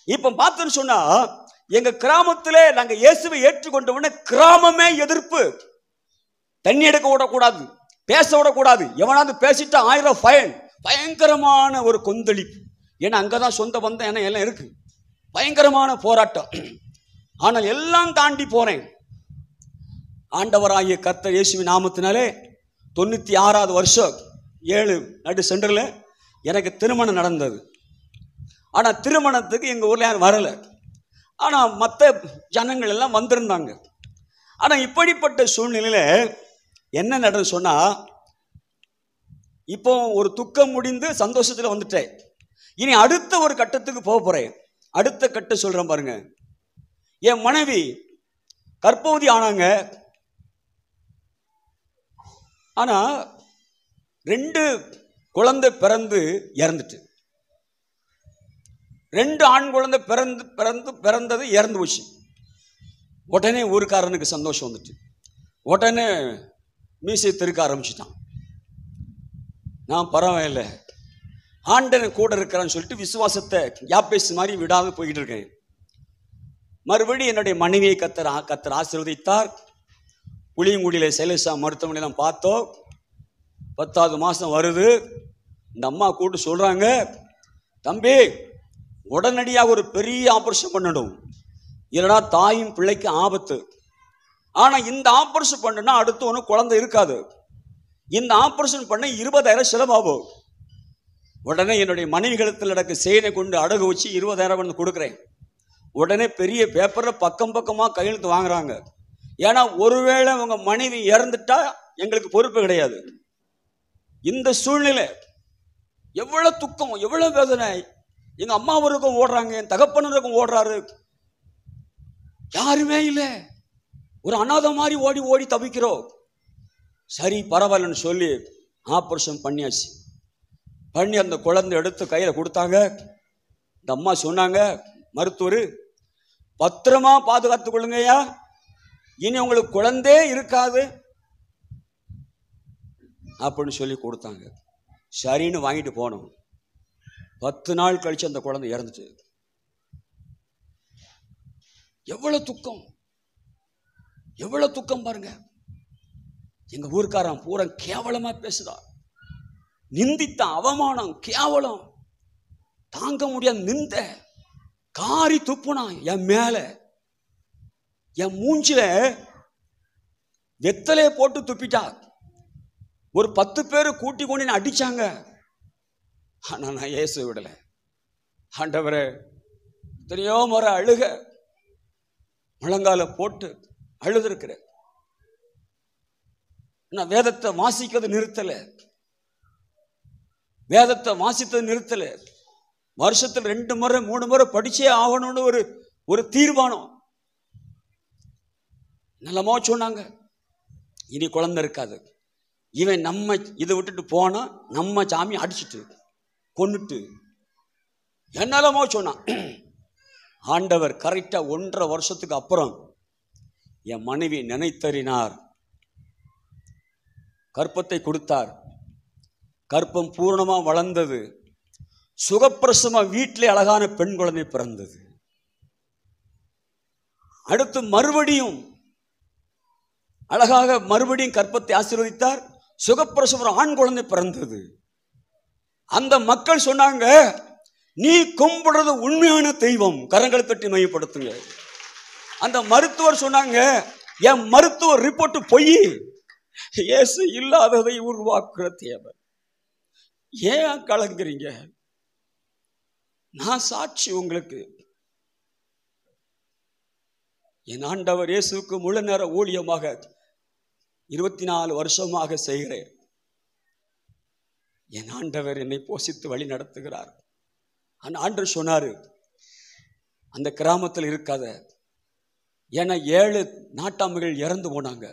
இப்ப பார்த்தோன்னு சொன்னா, எங்க கிராமத்திலே நாங்க இயேசுவை ஏற்றுக்கொண்டவன கிராமமே எதிர்ப்பு. தண்ணி எடுக்க விடக்கூடாது, பேச விடக்கூடாது, எவனாவது பேசிட்டா 1000 ஃபைன், பயங்கரமான ஒரு கொந்தளிப்பு. ஏன்னா அங்கதான் சொந்த பந்தம் என்ன எல்லாம் இருக்கு. பயங்கரமான போராட்டம். ஆனால் எல்லாம் தாண்டி போனேன். ஆண்டவராகிய கர்த்தர் இயேசுவின் நாமத்தினாலே 96வது வருஷம் 7 நடு சென்டர்ல எனக்கு திருமணம் நடந்தது. ஆனா திருமணத்துக்கு எங்க ஊர்ல யாரும் வரல. ஆனா மற்ற ஜனங்கள் எல்லாம் வந்திருந்தாங்க. ஆனா இப்படிப்பட்ட சூழ்நிலையில என்ன நடந்து சொன்னா, இப்போ ஒரு துக்கம் முடிந்து சந்தோஷத்துல வந்துட்டேன். இனி அடுத்த ஒரு கட்டத்துக்கு போக போறேன். அடுத்த கட்டம் சொல்றேன் பாருங்க. என் மனைவி கர்ப்பவதி ஆனாங்க. ஆனா 2 குழந்தை பிறந்து இறந்துட்டு, 2 ஆண் குழந்தை பிறந்தது இறந்து போச்சு. உடனே ஊருக்காரனுக்கு சந்தோஷம் வந்துட்டு, உடனே மீசை திருக்க ஆரம்பிச்சுட்டான். நான் பரவாயில்லை, ஆண்டவன் கூட இருக்கிறான்னு சொல்லிட்டு விசுவாசத்தை யாப்பேஸ் மாதிரி விடாது போயிட்டு இருக்கேன். மறுபடியும் என்னுடைய மனைவியை கத்தர் ஆசீர்வதித்தார். புளியங்குடியில சைலசா மருத்துவமனையெல்லாம் பார்த்தோம். 10வது மாதம் வருது. இந்த அம்மா கூட்டு சொல்றாங்க, தம்பி உடனடியாக ஒரு பெரிய ஆபரேஷன் பண்ணணும், இல்லைனா தாயும் பிள்ளைக்கு ஆபத்து. ஆனா இந்த ஆபரேஷன் பண்ணா அடுத்து ஒன்றும் குழந்தை இருக்காது. இந்த ஆபரேஷன் பண்ண 20,000 செலவாகும். உடனே என்னுடைய மனைவிகளத்தில் நடக்க செயலை கொண்டு அடகு வச்சு 20,000 வந்து கொடுக்குறேன். உடனே பெரிய பேப்பர்ல பக்கம் பக்கமாக கையெழுத்து வாங்குறாங்க. ஏன்னா ஒருவேளை உங்க மனைவி இறந்துட்டா எங்களுக்கு பொறுப்பு கிடையாது. இந்த சூழ்நிலை எவ்வளவு துக்கம், எவ்வளவு வேதனை. எங்க அம்மாவருக்கும் ஓடுறாங்க, என் தகப்பனருக்கும் ஓடுறாரு, யாருமே இல்லை. ஒரு அநாத மாதிரி ஓடி ஓடி தவிக்கிறோம். சரி பரவாயில்லன்னு சொல்லி ஆபரேஷன் பண்ணியாச்சு. பண்ணி அந்த குழந்தை எடுத்து கையில கொடுத்தாங்க. இந்த அம்மா சொன்னாங்க, மருத்துவர் பத்திரமா பாதுகாத்துக் கொள்ளுங்கய்யா, இனி உங்களுக்கு குழந்தையே இருக்காது அப்படின்னு சொல்லி கொடுத்தாங்க. சரின்னு வாங்கிட்டு போனோம். 10 நாள் கழிச்சு அந்த குழந்தை இறந்துச்சு. எவ்வளவு துக்கம், எவ்வளவு துக்கம் பாருங்க. எங்க ஊர்க்காரன் பூரா கேவலமா பேசுதா, நிந்தித்தான், அவமானம், கேவலம், தாங்க முடியாத நிந்த, காரி துப்புனா என் மேல, என் மூஞ்சில வெத்தலையை போட்டு துப்பிட்டா. ஒரு 10 பேர் கூட்டி கொண்டு அடிச்சாங்க. ஆனா நான் இயேசு விடலை. ஆண்டவரே, எத்தனையோ முறை அழுக முழங்கால போட்டு அழுதுருக்கிறேன். நான் வேதத்தை வாசிக்கிறது நிறுத்தல, வேதத்தை வாசித்தது நிறுத்தல. வருஷத்துல 2 முறை 3 முறை படிச்சே ஆகணும்னு ஒரு தீர்மானம். நல்லமோ சொன்னாங்க, இனி குழந்தை இருக்காது, இவன் நம்ம இதை விட்டுட்டு போனா நம்ம சாமி அடிச்சுட்டு கொன்னுட்டு என்னெல்லாமோ சொன்னான். ஆண்டவர் கரெக்டா 1.5 வருஷத்துக்கு அப்புறம் என் மனைவி நினைத்தறினார், கற்பத்தை கொடுத்தார். கற்பம் பூர்ணமா வளர்ந்தது. சுகப்பிரசவமா வீட்டிலே அழகான பெண் குழந்தை பிறந்தது. அடுத்து மறுபடியும் அழகாக மறுபடியும் கற்பத்தை ஆசீர்வதித்தார். சுகப்பிரசவம் ஆண் குழந்தை பிறந்தது. அந்த மக்கள் சொன்னாங்க, நீ கும்பிடுறது உண்மையான தெய்வம், கரங்களை தட்டி மையப்படுத்துங்க. அந்த மருத்துவர் சொன்னாங்க, என் மருத்துவர் ரிப்போர்ட் பொய், இயேசு இல்லாததை உருவாக்குற தேவை. ஏன் கலங்குறீங்க? நான் சாட்சி உங்களுக்கு. என் ஆண்டவர் இயேசுக்கு முழு நேர ஊழியமாக 24 வருஷமாக செய்கிறேன். என் ஆண்டவர் என்னை போஷித்து வழி நடத்துகிறார். அந்த ஆண்டவர் சொன்னாரு, அந்த கிராமத்தில் இருக்காத, ஏன்னா 7 நாட்டாமைகள் இறந்து போனாங்க.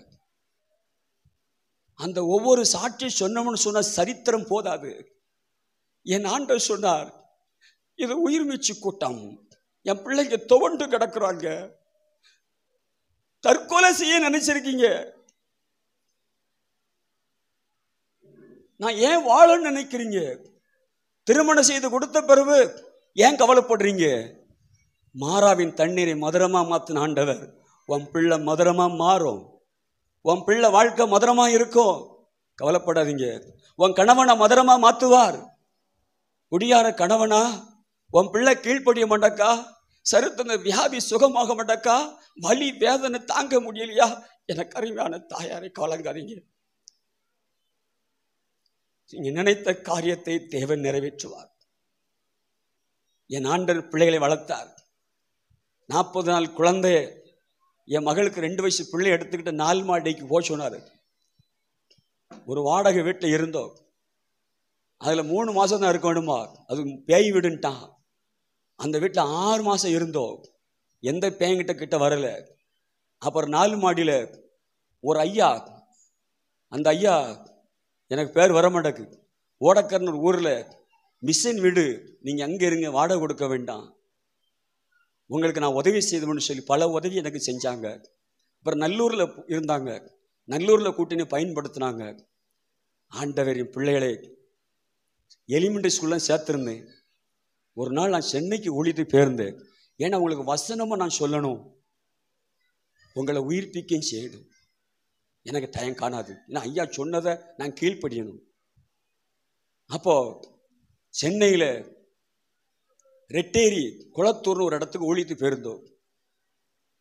அந்த ஒவ்வொரு சாட்சி சொன்னோம்னு சொன்ன சரித்திரம் போதாது. என் ஆண்டவர் சொன்னார், இது உயிர் மீட்சி கூட்டம், என் பிள்ளைங்க துவண்டு கிடக்குறாங்க, தற்கொலை செய்ய நினைச்சிருக்கீங்க, நான் ஏன் வாழன்னு நினைக்கிறீங்க, திருமணம் செய்து கொடுத்த பிறகு ஏன் கவலைப்படுறீங்க? மாறாவின் தண்ணீரை மதுரமா மாத்தின ஆண்டவர் உன் பிள்ளை மதுரமா மாறும், உன் பிள்ளை வாழ்க்கை மதுரமா இருக்கும், கவலைப்படாதீங்க. உன் கணவனை மதுரமா மாத்துவார். குடியார கணவனா உன் பிள்ளை கீழ்ப்படிய மாட்டக்கா, சருத்தன வியாதி சுகமாக மாட்டக்கா, வலி வேதனை தாங்க முடியலையா, எனக்கு அருமையான தாயாரை கலங்காதீங்க. நீங்க நினைத்த காரியத்தை தேவன் நிறைவேற்றுவார். என் ஆண்டவர் பிள்ளைகளை வளர்த்தார். 40 நாள் குழந்தைய என் மகளுக்கு 2 வயசு பிள்ளை எடுத்துக்கிட்டு 4 மாடிக்கு போக சொன்னாரு. ஒரு வாடகை வீட்டில் இருந்தோம். அதுல 3 மாசம் தான் இருக்க வேணுமா, அது பேய் வீடுன்ட்டான். அந்த வீட்டில் 6 மாசம் இருந்தோம். எந்த பேய்கிட்ட கிட்ட வரல. அப்புறம் 4 மாடியில ஒரு ஐயா, அந்த ஐயா எனக்கு பேர் வர மாட்டேக்கு, ஓடக்கர்னு ஊர்ல மிஷின் வீடு, நீங்க அங்க இருங்க, வாடகை கொடுக்க வேண்டாம், உங்களுக்கு நான் உதவி செய்தோம்னு சொல்லி பல உதவி எனக்கு செஞ்சாங்க. அப்புறம் நல்லூர்ல இருந்தாங்க, நல்லூர்ல கூட்டினு பயன்படுத்தினாங்க. ஆண்டவரின் பிள்ளைகளை எலிமெண்டரி ஸ்கூல்ல சேர்த்திருந்தேன். ஒரு நாள் நான் சென்னைக்கு ஊழியத்து போயிருந்தேன். ஏன்னா உங்களுக்கு வசனமா நான் சொல்லணும், உங்களை உயிர்ப்பிக்க செய்யணும். எனக்கு டைம் காணாது, ஏன்னா ஐயா சொன்னதை நான் கீழ்ப்படியணும். அப்போ சென்னையில் ரெட்டேரி குளத்தூர்னு ஒரு இடத்துக்கு ஊழியத்து போயிருந்தோம்.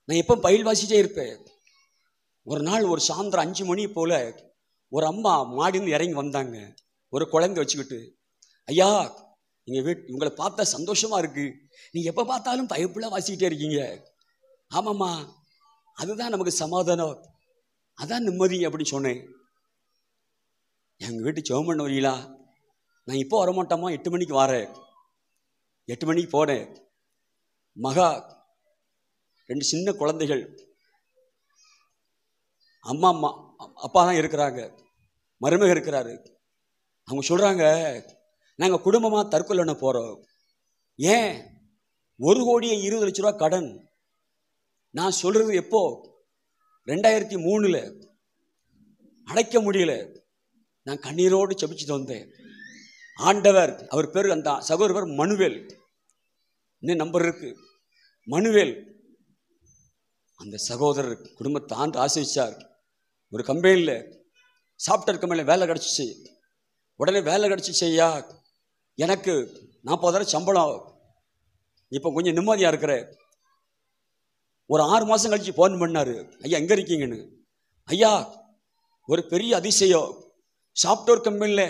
நான் எப்போ பயில் வாசிட்டே இருப்பேன். ஒரு நாள் ஒரு சாயந்தரம் 5 மணி போல ஒரு அம்மா மாடின்னு இறங்கி வந்தாங்க, ஒரு குழந்தை வச்சுக்கிட்டு. ஐயா, உங்களை பார்த்தா சந்தோஷமா இருக்கு, நீங்க எப்ப பார்த்தாலும் பைபிளா வாசிக்கிட்டே இருக்கீங்க. ஆமாம்மா, அதுதான் நமக்கு சமாதானம், அதான் நிம்மதி அப்படின்னு சொன்னேன். எங்க வீட்டு ஜெபம் பண்ண வரீங்களா? நான் இப்போ வரமாட்டோமா, 8 மணிக்கு வரேன். 8 மணிக்கு போனேன். மகா 2 சின்ன குழந்தைகள், அம்மா அம்மா அப்பா தான் இருக்கிறாங்க, மருமக இருக்கிறாரு. அவங்க சொல்றாங்க, நாங்க குடும்பமா தற்கொலை போறோம். ஏன்? 1,20,00,000 ரூபாய் கடன். நான் சொல்றது எப்போ? 2003 அடைக்க முடியல. நான் கண்ணீரோடு செபிச்சுட்டு வந்தேன். ஆண்டவர், அவர் பேர், அந்த சகோதரர் பேர் மனுவேல், இன்னும் நம்பர் இருக்கு, மனுவேல். அந்த சகோதரர் குடும்பத்தை ஆண்டு ஆசிரிச்சார். ஒரு கம்பெனியில் சாப்ட்வேர் கம்பெனியில் வேலை கிடச்சிச்சு. உடனே வேலை கிடச்சிச்சு. ஐயா, எனக்கு 40,000 சம்பளம், இப்போ கொஞ்சம் நிம்மதியாக இருக்கிற. ஒரு 6 மாதம் கழிச்சு ஃபோன் பண்ணார், ஐயா எங்கே இருக்கீங்கன்னு. ஐயா, ஒரு பெரிய அதிசயம், சாப்ட்வேர் கம்பெனியில்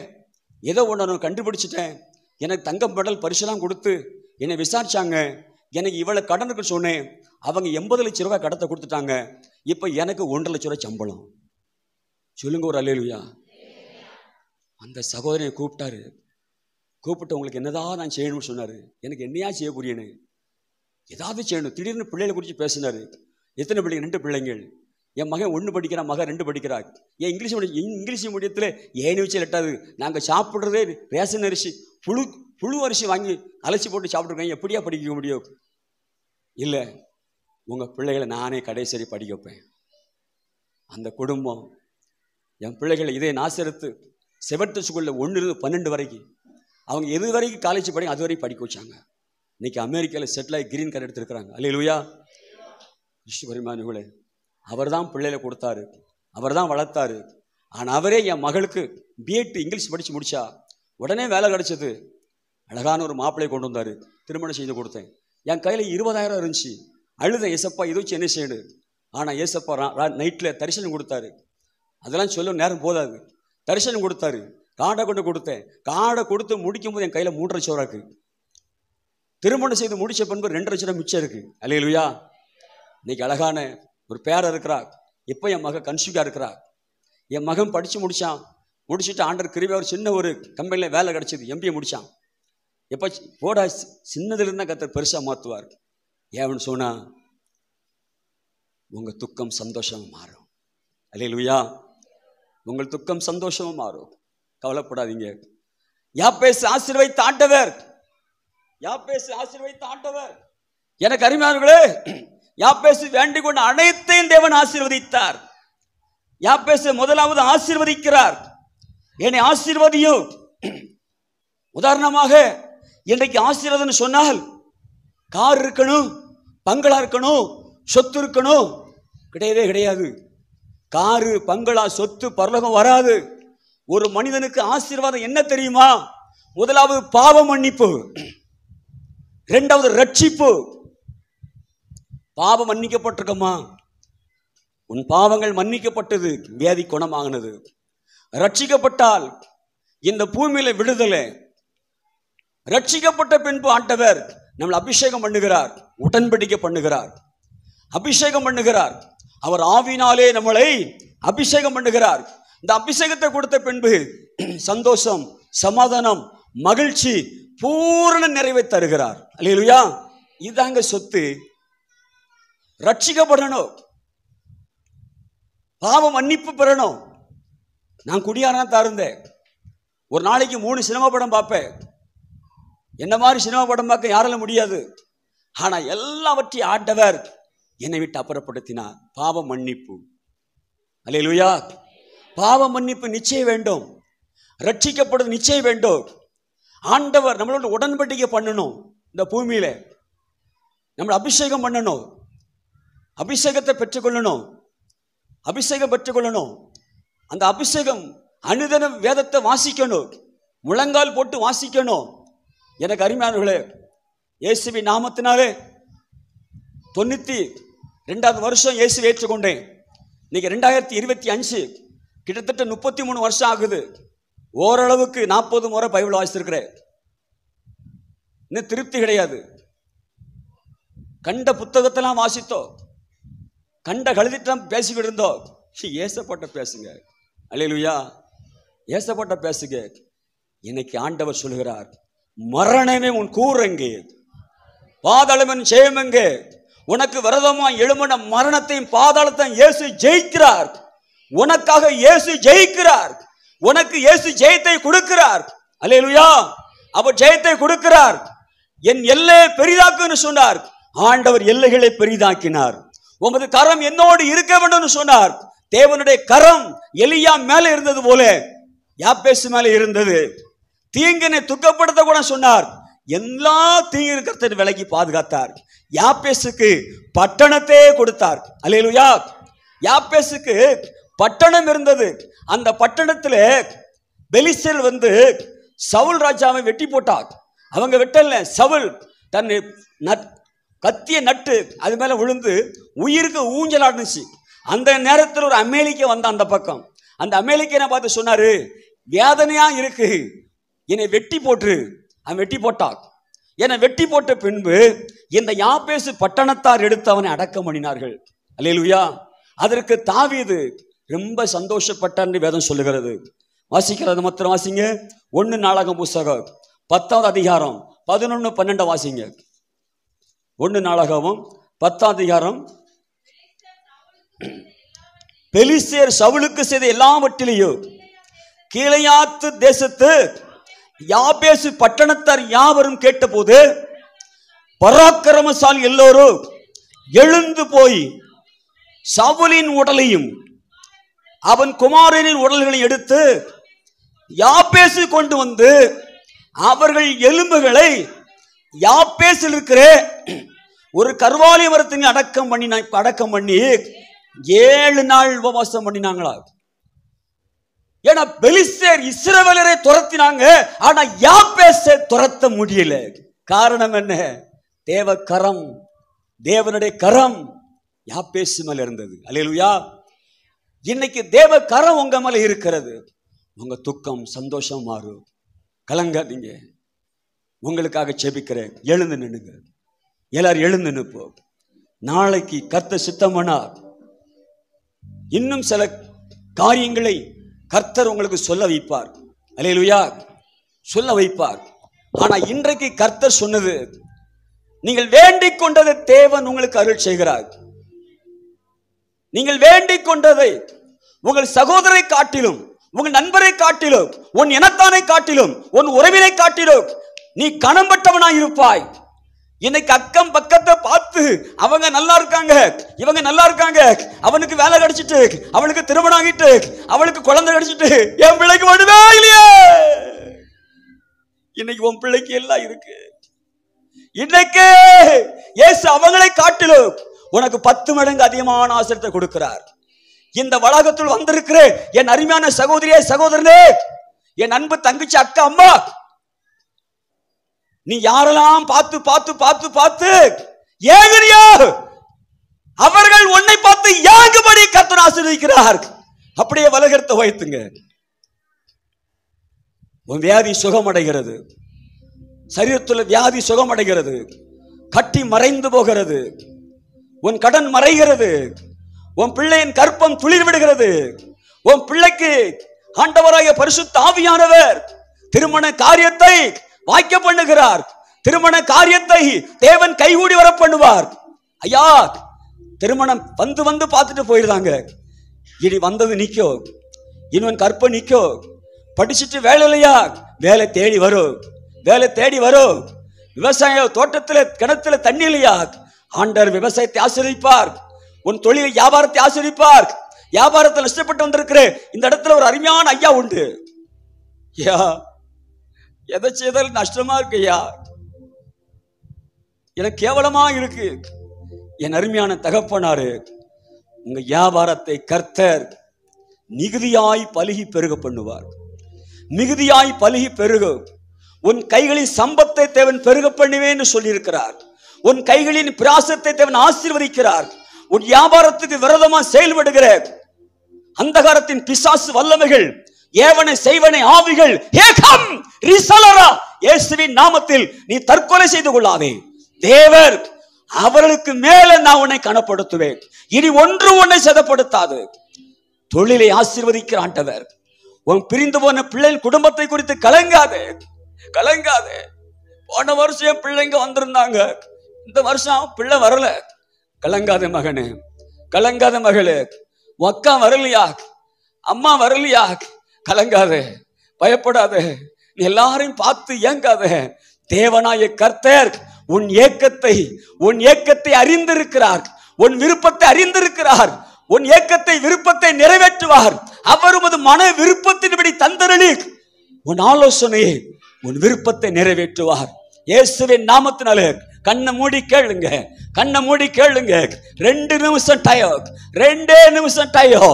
ஏதோ ஒன்று நான் கண்டுபிடிச்சிட்டேன், எனக்கு தங்கம் மெடல் பரிசுலாம் கொடுத்து என்னை விசாரிச்சாங்க, எனக்கு இவ்வளோ கடன் இருக்கு சொன்னேன், அவங்க 80 லட்சம் ரூபாய் கடத்தை கொடுத்துட்டாங்க, இப்போ எனக்கு 1.5 லட்சம் ரூபாய் சம்பளம். சொல்லுங்க ஒரு அல்லேலூயா. அந்த சகோதரனை கூப்பிட்டாரு. கூப்பிட்டு உங்களுக்கு என்னதான் நான் செய்யணும்னு சொன்னார். எனக்கு என்னையா செய்ய புரியணும், ஏதாவது செய்யணும். திடீர்னு பிள்ளைகளை குறித்து பேசினார். எத்தனை பிள்ளைங்க? 2 பிள்ளைங்கள். என் மகன் 1 படிக்கிறான், மகன் 2 படிக்கிறார். என் இங்கிலீஷ் மீடியத்தில் ஏணி வச்சு எட்டாது. நாங்கள் சாப்பிட்றதே ரேஷன் அரிசி, புழு அரிசி வாங்கி அலசி போட்டு சாப்பிட்ருக்கேன், எப்படியா படிக்க முடியும்? இல்லை, உங்கள் பிள்ளைகளை நானே கடைசரி படிக்க வைப்பேன். அந்த குடும்பம் என் பிள்ளைகளை இதே நாசரத்து செவன்த் ஸ்கூலில் 1-12 வரைக்கும், அவங்க எது வரைக்கும் காலேஜ் படிக்க அது வரைக்கும் படிக்க வச்சாங்க. இன்னைக்கு அமெரிக்காவில் செட்டில் ஆகி கிரீன் கார்டு எடுத்துருக்கிறாங்க. அல்லேலூயா. விஸ்வபரிமானிகளே, அவர் தான் பிள்ளைகளை கொடுத்தாரு, அவர் தான் வளர்த்தாரு. ஆனால் அவரே என் மகளுக்கு பிஎட் இங்கிலீஷ் படித்து முடித்தா உடனே வேலை கிடச்சது. அழகான ஒரு மாப்பிள்ளையை கொண்டு வந்தார், திருமணம் செய்து கொடுத்தேன். என் கையில் 20,000 இருந்துச்சு. அழுத, ஏசப்பா இது வச்சு என்ன செய்யணும்? ஆனால் ஏசப்பா நைட்டில் தரிசனம் கொடுத்தாரு. அதெல்லாம் சொல்ல நேரம் போதாது. தரிசனம் கொடுத்தாரு, காடை கொண்டு கொடுத்தேன். காடை கொடுத்து முடிக்கும் போது என் கையில் 3.5 லட்சம் ரூபா இருக்குது. திருமணம் செய்து முடித்த பின்பு 2 லட்சம் ரூபா மிச்சம் இருக்குது. அல்லேலூயா. இன்னைக்கு அழகான ஒரு பேரை இருக்கிறா. இப்போ என் மகன் கன்சியூவாக இருக்கிறா. என் மகன் படித்து முடிச்சுட்டு ஆண்டர் கிருபையா ஒரு சின்ன ஒரு கம்பெனியில் வேலை கிடச்சிது. எம்பிஏ முடித்தான். எப்போ போடா, சின்னதுலேருந்து கர்த்தர் பெருசாக மாற்றுவார். ஏன்னு சொன்னால் உங்கள் துக்கம் சந்தோஷமாக மாறும். அல்லேலூயா. உங்கள் துக்கம் சந்தோஷமாக மாறும். கவலைப்படாதீங்க. யாப்பேசு ஆசீர்வதித்த ஆண்டவர், யாப்பேசு ஆசீர்வதித்த ஆண்டவர். எனக்கு அருமையானவர்களே, யாப்பேசு வேண்டிக் கொண்ட அனைத்தையும் தேவன் ஆசீர்வதித்தார். யாப்பேசு முதலாவது ஆசீர்வதிக்கிறார். என்னை ஆசீர்வதியும். உதாரணமாக இன்றைக்கு ஆசீர்வாதம்னு சொன்னால் கார் இருக்கணும், பங்களா இருக்கணும், சொத்து இருக்கணும். கிடையவே கிடையாது. காரு, பங்களா, சொத்து, பரலோகம் வராது. ஒரு மனிதனுக்கு ஆசீர்வாதம் என்ன தெரியுமா? முதலாவது பாவ மன்னிப்பு, 2வது ரட்சிப்பு. பாவம் மன்னிக்கப்பட்டிருக்கமா? உன் பாவங்கள் மன்னிக்கப்பட்டது, வியாதி குணமாகினது. ரட்சிக்கப்பட்டால் இந்த பூமியில விடுதலை. ரட்சிக்கப்பட்ட பின்பு ஆண்டவர் நம்மளை அபிஷேகம் பண்ணுகிறார், உடன்படிக்கை பண்ணுகிறார், அபிஷேகம் பண்ணுகிறார். அவர் ஆவினாலே நம்மளை அபிஷேகம் பண்ணுகிறார். இந்த அபிஷேகத்தை கொடுத்த பின்பு சந்தோஷம், சமாதானம், மகிழ்ச்சி, பூரண நிறைவை தருகிறார். அல்லேலூயா. இதாங்க சொத்து. ரட்சிக்கப்படணும், பாவ மன்னிப்பு பெறணும். நான் குடியாரனா தான் இருந்தேன். ஒரு நாளைக்கு 3 சினிமா படம் பார்ப்பேன். என்ன மாதிரி சினிமா படம் பார்க்க யாரால முடியாது. ஆனா எல்லாவற்றையும் ஆண்டவர் என்னை விட்டு அப்புறப்படுத்தினார். பாவ மன்னிப்பு. அல்லேலூயா. பாவ மன்னிப்பு நிச்சயம் வேண்டும். ரட்சிக்கப்படுவது நிச்சயம் வேண்டும். ஆண்டவர் நம்மளோட உடன்படிக்கை பண்ணணும். இந்த பூமியில நம்மளை அபிஷேகம் பண்ணணும். அபிஷேகத்தை பெற்றுக்கொள்ளணும். அபிஷேகம் பெற்றுக்கொள்ளணும். அந்த அபிஷேகம் அனுதினம் வேதத்தை வாசிக்கணும், முழங்கால் போட்டு வாசிக்கணும். எனக்கு அருமையானவர்களே, இயேசுவின் நாமத்தினாலே 92வது வருஷம் இயேசுவை ஏற்றுக்கொண்டேன். இன்னைக்கு 2025, கிட்டத்தட்ட 33 வருஷம் ஆகுது. ஓரளவுக்கு 40 முறை பைபிள் வாசித்திருக்கிறேன். இன்னும் திருப்தி கிடையாது. கண்ட புத்தகத்தெல்லாம் வாசித்தோம், கண்ட கழுதிட்டெல்லாம் பேசிக்கிட்டு இருந்தோம். ஏசப்பட்ட பேசுங்க. அல்லேலூயா. ஏசப்பட்ட பேசுங்க. இன்னைக்கு ஆண்டவர் சொல்லுகிறார், மரணமே உன் கூரெங்கே, பாதாளமன் ஜெயமெங்கே. உனக்கு விரதமா எழுமன மரணத்தையும் பாதாளத்தையும் இயேசு ஜெயிக்கிறார். உனக்காக இயேசு ஜெயிக்கிறார். உனக்கு இயேசு ஜெயத்தை கொடுக்கிறார். அல்லேலூயா. அவர் ஜெயத்தை கொடுக்கிறார். என் எல்லையை பெரிதாக்குன்னு சொன்னார். ஆண்டவர் எல்லைகளை பெரிதாக்கினார். உமது கரம் என்னோடு இருக்க வேண்டும் சொன்னார். தேவனுடைய கரம் எலியா மேல இருந்தது போல யாப்பேசு மேல இருந்தது. தீங்கினை துக்கப்படுத்த கூட சொன்னார். எல்லா தீங்கு கர்த்தர் விலகி பாதுகாத்தார். யாப்பேசுக்கு பட்டணத்தை கொடுத்தார். அல்லேலூயா. யாப்பேசுக்கு பட்டணம் இருந்தது. அந்த பட்டணத்துல பெலிஸ்தர் வந்து சவுல் ராஜாவை வெட்டி போட்டார். அவங்க வெட்டல, சவுல் தன்னை கத்திய நட்டு அது மேல விழுந்து உயிருக்கு ஊஞ்சல் ஆடுச்சு. அந்த நேரத்தில் ஒரு அமெரிக்க வந்தான் அந்த பக்கம். அந்த அமெரிக்கனை பார்த்து சொன்னாரு, வேதனையா இருக்கு, என்னை வெட்டி போட்டு. அவன் வெட்டி போட்டான். என்னை வெட்டி போட்ட பின்பு இந்த யாபேசு பட்டணத்தார் எடுத்து அவனை அடக்கம் பண்ணினார்கள். அல்லேலூயா. அதற்கு தாவீது ரொம்ப சந்தோஷப்பட்டான் வேதம் சொல்லுகிறது. வாசிக்கிறது மாத்திரம் வாசிங்க. 1 நாளாகமம் புத்தகம் 10வது அதிகாரம் 11, 12 வாசிங்க. 1 நாளாகமம் 10வது அதிகாரம். பெலிஸ்தேர் சவுலுக்கு செய்த எல்லாவற்றிலேயும் கீலேயாத்து தேசத்து யாபேசு பட்டணத்தார் யாவரும் கேட்டபோது பராக்கிரமசாலி எல்லோரும் எழுந்து போய் சவுலின் உடலையும் அவன் குமாரனின் உடல்களை எடுத்து யாபேசு கொண்டு வந்து அவர்கள் எலும்புகளை யாபேசில் இருக்கிற ஒரு கர்வாலி மரத்தின் அடக்கம் பண்ணி 7 நாள் உபவாசம் பண்ணினாங்களா. ஏன்னா பெலிஸ்தேர் இஸ்ரவேலரை துரத்தினாங்க, ஆனா யாபேசை துரத்த முடியல. காரணம் என்ன? தேவக்கரம், தேவனுடைய கரம் யாபேசு மேல இருந்தது. அல்லேலூயா. இன்னைக்கு தேவ கரம் உங்க மேல இருக்கிறது. உங்க துக்கம் சந்தோஷம் மாறும். கலங்காதீங்க. உங்களுக்காக ஜெபிக்கிறேன். எழுந்து நின்னுங்க. எல்லாரும் எழுந்து நிற்போம். நாளைக்கு கர்த்தர் சித்தமானா இன்னும் சில காரியங்களை கர்த்தர் உங்களுக்கு சொல்ல வைப்பார். அல்லேலூயா, சொல்ல வைப்பார். ஆனா இன்றைக்கு கர்த்தர் சொன்னது, நீங்கள் வேண்டிக் கொண்டதை தேவன் உங்களுக்கு அருள் செய்கிறார். நீங்கள் வேண்டிக் கொண்டதை உங்கள் சகோதரை காட்டிலும், உங்கள் நண்பரை காட்டிலும், உன் இனத்தானை காட்டிலும், உன் உறவினை காட்டிலும் நீ கணம்பட்டவனாய் இருப்பாய். இன்னைக்கு அக்கம் பக்கத்தை பார்த்து அவங்க நல்லா இருக்காங்க, இவங்க நல்லா இருக்காங்க, அவனுக்கு வேலை கிடைச்சிட்டு, அவனுக்கு திருமணம் ஆகிட்டு, அவளுக்கு குழந்தை கிடைச்சிட்டு, என் பிள்ளைக்கு மட்டுமே இல்லையே. இன்னைக்கு உன் பிள்ளைக்கு எல்லாம் இருக்கு. இன்னைக்கு இயேசு அவங்களை காட்டிலும் உனக்கு 10 மடங்கு அதிகமான ஆசீர்வாதத்தை கொடுக்கிறார். இந்த வளாகத்தில் வந்திருக்கிற என் அருமையான சகோதரியே, சகோதரனே, என் அன்பு தங்கச்சி, அக்கா, அம்மா, நீ யாரெல்லாம் பார்த்து பார்த்து பார்த்து பார்த்து ஏங்குறியோ அவர்கள் உன்னை பார்த்து ஏங்கும்படி கர்த்தர் ஆசீர்வதிக்கிறார். அப்படியே வலகரத்தை வைத்துங்க. உன் வியாதி சுகமடைகிறது. சரீரத்தில் வியாதி சுகமடைகிறது. கட்டி மறைந்து போகிறது. உன் கடன் மறைகிறது. உன் பிள்ளையின் கற்பம் துளிர் விடுகிறது. உன் பிள்ளைக்கு ஆண்டவராகிய பரிசுத்த ஆவியானவர் திருமண காரியத்தை வாய்க்க பண்ணுகிறார். திருமண காரியத்தை தேவன் கைகூடி வர பண்ணுவார். ஐயா, திருமணம் வந்து வந்து பார்த்துட்டு போயிருந்தாங்க. இனி வந்தது நிக்கோ, இன்னும் கற்ப நிக்கோ. படிச்சுட்டு வேலை இல்லையா, வேலை தேடி வரும், வேலை தேடி வரும். விவசாய தோட்டத்தில் கிணத்துல தண்ணி இல்லையா, ஆண்டவர் விவசாயத்தை ஆசீர்வதிப்பார். உன் தொழில் வியாபாரத்தை ஆசீர்வதிப்பார். வியாபாரத்தில் நஷ்டப்பட்டு வந்திருக்கிற இந்த இடத்துல ஒரு அருமையான ஐயா உண்டு. ஐயா, எதை செய்தாலும் நஷ்டமா இருக்கு ஐயா, எனக்கு கேவலமா இருக்கு. என் அருமையான தகப்பனாரு, உங்க வியாபாரத்தை கர்த்தர் மிகுதியாய் பலுகி பெருக பண்ணுவார். மிகுதியாய் பலுகி பெருகும். உன் கைகளின் சம்பத்தை தேவன் பெருக பண்ணுவேன்னு சொல்லியிருக்கிறார். உன் கைகளின் பிராசத்தை தேவன் ஆசீர்வதிக்கிறார். உன் வியாபாரத்துக்கு விரோதமா செயல்படுகிற அந்தகாரத்தின் பிசாசு வல்லமைகள், ஏவனை செய்வனை ஆவிகள், ஏகம் ரிசலரா, இயேசுவின் நாமத்தில் நீ தற்கொலை செய்து கொள்ளாதே. தேவர் அவர்களுக்கு மேல நான் உன்னை கனப்படுத்துவேன். இனி ஒன்று உன்னை சேதப்படுத்தாது. தொழிலை ஆசீர்வதிக்கிற ஆண்டவர். உன் பிரிந்து போன பிள்ளைகள் குடும்பத்தை குறித்து கலங்காதே, கலங்காதே. போன வருஷம் என் பிள்ளைங்க வந்திருந்தாங்க, இந்த வருஷம் பிள்ளை வரல. கலங்காத மகனே, கலங்காத மகளே. அக்கா வரலையா, அம்மா வரலையா, கலங்காத, பயப்படாத. நீ எல்லாரையும் பார்த்து ஏங்காத. தேவனாய கர்த்தர் உன் ஏக்கத்தை அறிந்திருக்கிறார். உன் விருப்பத்தை அறிந்திருக்கிறார். உன் ஏக்கத்தை விருப்பத்தை நிறைவேற்றுவார். அவர் உமது மன விருப்பத்தின்படி தந்தரளி உன் ஆலோசனையை, உன் விருப்பத்தை நிறைவேற்றுவார். இயேசுவின் நாமத்தினாலே கண்ணை மூடி கேளுங்க, கண்ணை மூடி கேளுங்க. 2 நிமிஷம் டைம், 2 நிமிஷம் டைம்.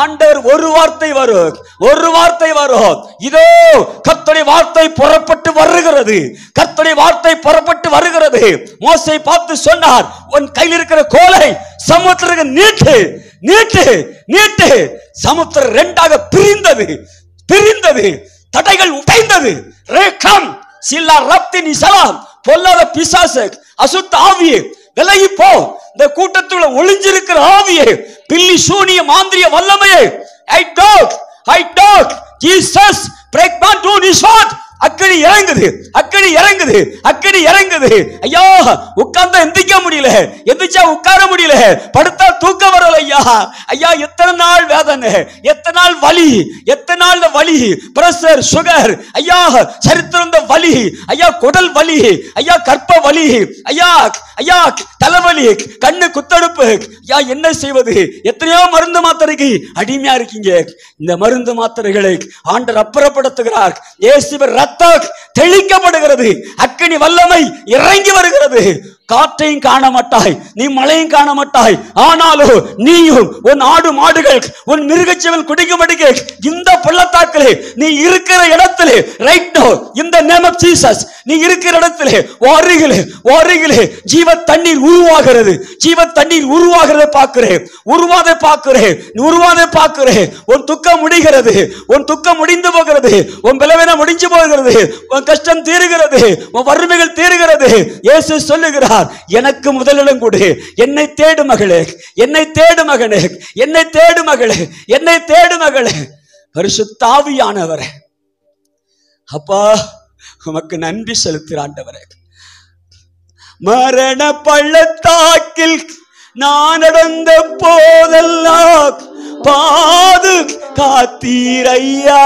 ஆண்டவர் ஒரு வார்த்தை வரும், ஒரு வார்த்தை வரும். இதோ கர்த்தருடைய வார்த்தை புறப்பட்டு வருகிறது, கர்த்தருடைய வார்த்தை புறப்பட்டு வருகிறது. மோசே பார்த்து சொன்னார், உன் கையில் இருக்கிற கோலை சமுத்திரத்துக்கு நீட்டு, நீட்டு நீட்டு. சமுத்திரம் இரண்டாக பிரிந்தது, தடைகள் உடைந்தது. ரேகம் சில்லா ரப்தி நிசலாம். பொல்லாத பிசாசு, அசுத்த ஆவியே விலகி போ. இந்த கூட்டத்துள்ள ஒளிஞ்சிருக்கிற ஆவியே, பில்லி சூனிய மாந்திரிய வல்லமையே, I don't Jesus break my do his heart. அக்கடி இறங்குது. ஐயா உட்கார்ந்தா எந்திக்க முடியல, எந்திரிச்சா உட்கார முடியல, படுத்தா தூக்கம் வரல. ஐயா எத்தனை நாள் வேதனை, எத்தனை நாள் வலி, எத்தனை நாள் வலி, பிரஷர், சுகர், ஐயா சரித்திருந்த வலி, ஐயா குடல் வலி, ஐயா கற்ப வலி, ஐயா தலைவலி, கண்ணு குத்தடுப்பு. ஐயா என்ன செய்வது? எத்தனையோ மருந்து மாத்திரைக்கு அடிமையா இருக்கீங்க. இந்த மருந்து மாத்திரைகளை ஆண்டவர் அப்புறப்படுத்துகிறார். இயேசுவின் ரத்தம் தெளிக்கப்படுகிறது. அக்கினி வல்லமை இறங்கி வருகிறது. காற்றையும் காண மாட்டாய், நீ மழையும் காண மாட்டாய். ஆனாலும் நீயும் உன் ஆடு மாடுகள் உன் மிருகச்சீவன் குடிக்கும்படிக்கு இந்த பள்ளத்தாக்கிலே நீ இருக்கிற இடத்திலே right now in the name of Jesus நீ இருக்கிற இடத்திலே வாரிகளே ஜீவ தண்ணீர் உருவாகிறது. ஜீவ தண்ணீர் உருவாகிறதை பார்க்கிறேன். உன் துக்கம் முடிகிறது, உன் துக்கம் முடிந்து போகிறது, உன் பலவீனம் முடிஞ்சு போகிறது, உன் கஷ்டம் தீருகிறது, உன் வறுமைகள் தீருகிறது. இயேசு சொல்லுகிறார், எனக்கு முதலிடம் கொடு. என்னை தேடு மகளே, என்னை தேடு மகனே, என்னை தேடு மகளே, என்னை தேடு மகளே. பரிசுத்த ஆவியானவரே, அப்பா உமக்கு நன்றி செலுத்துகிற ஆண்டவரே. மரண பள்ளத்தாக்கில் நான் நடந்த போதெல்லாம் பாது காத்தீரையா,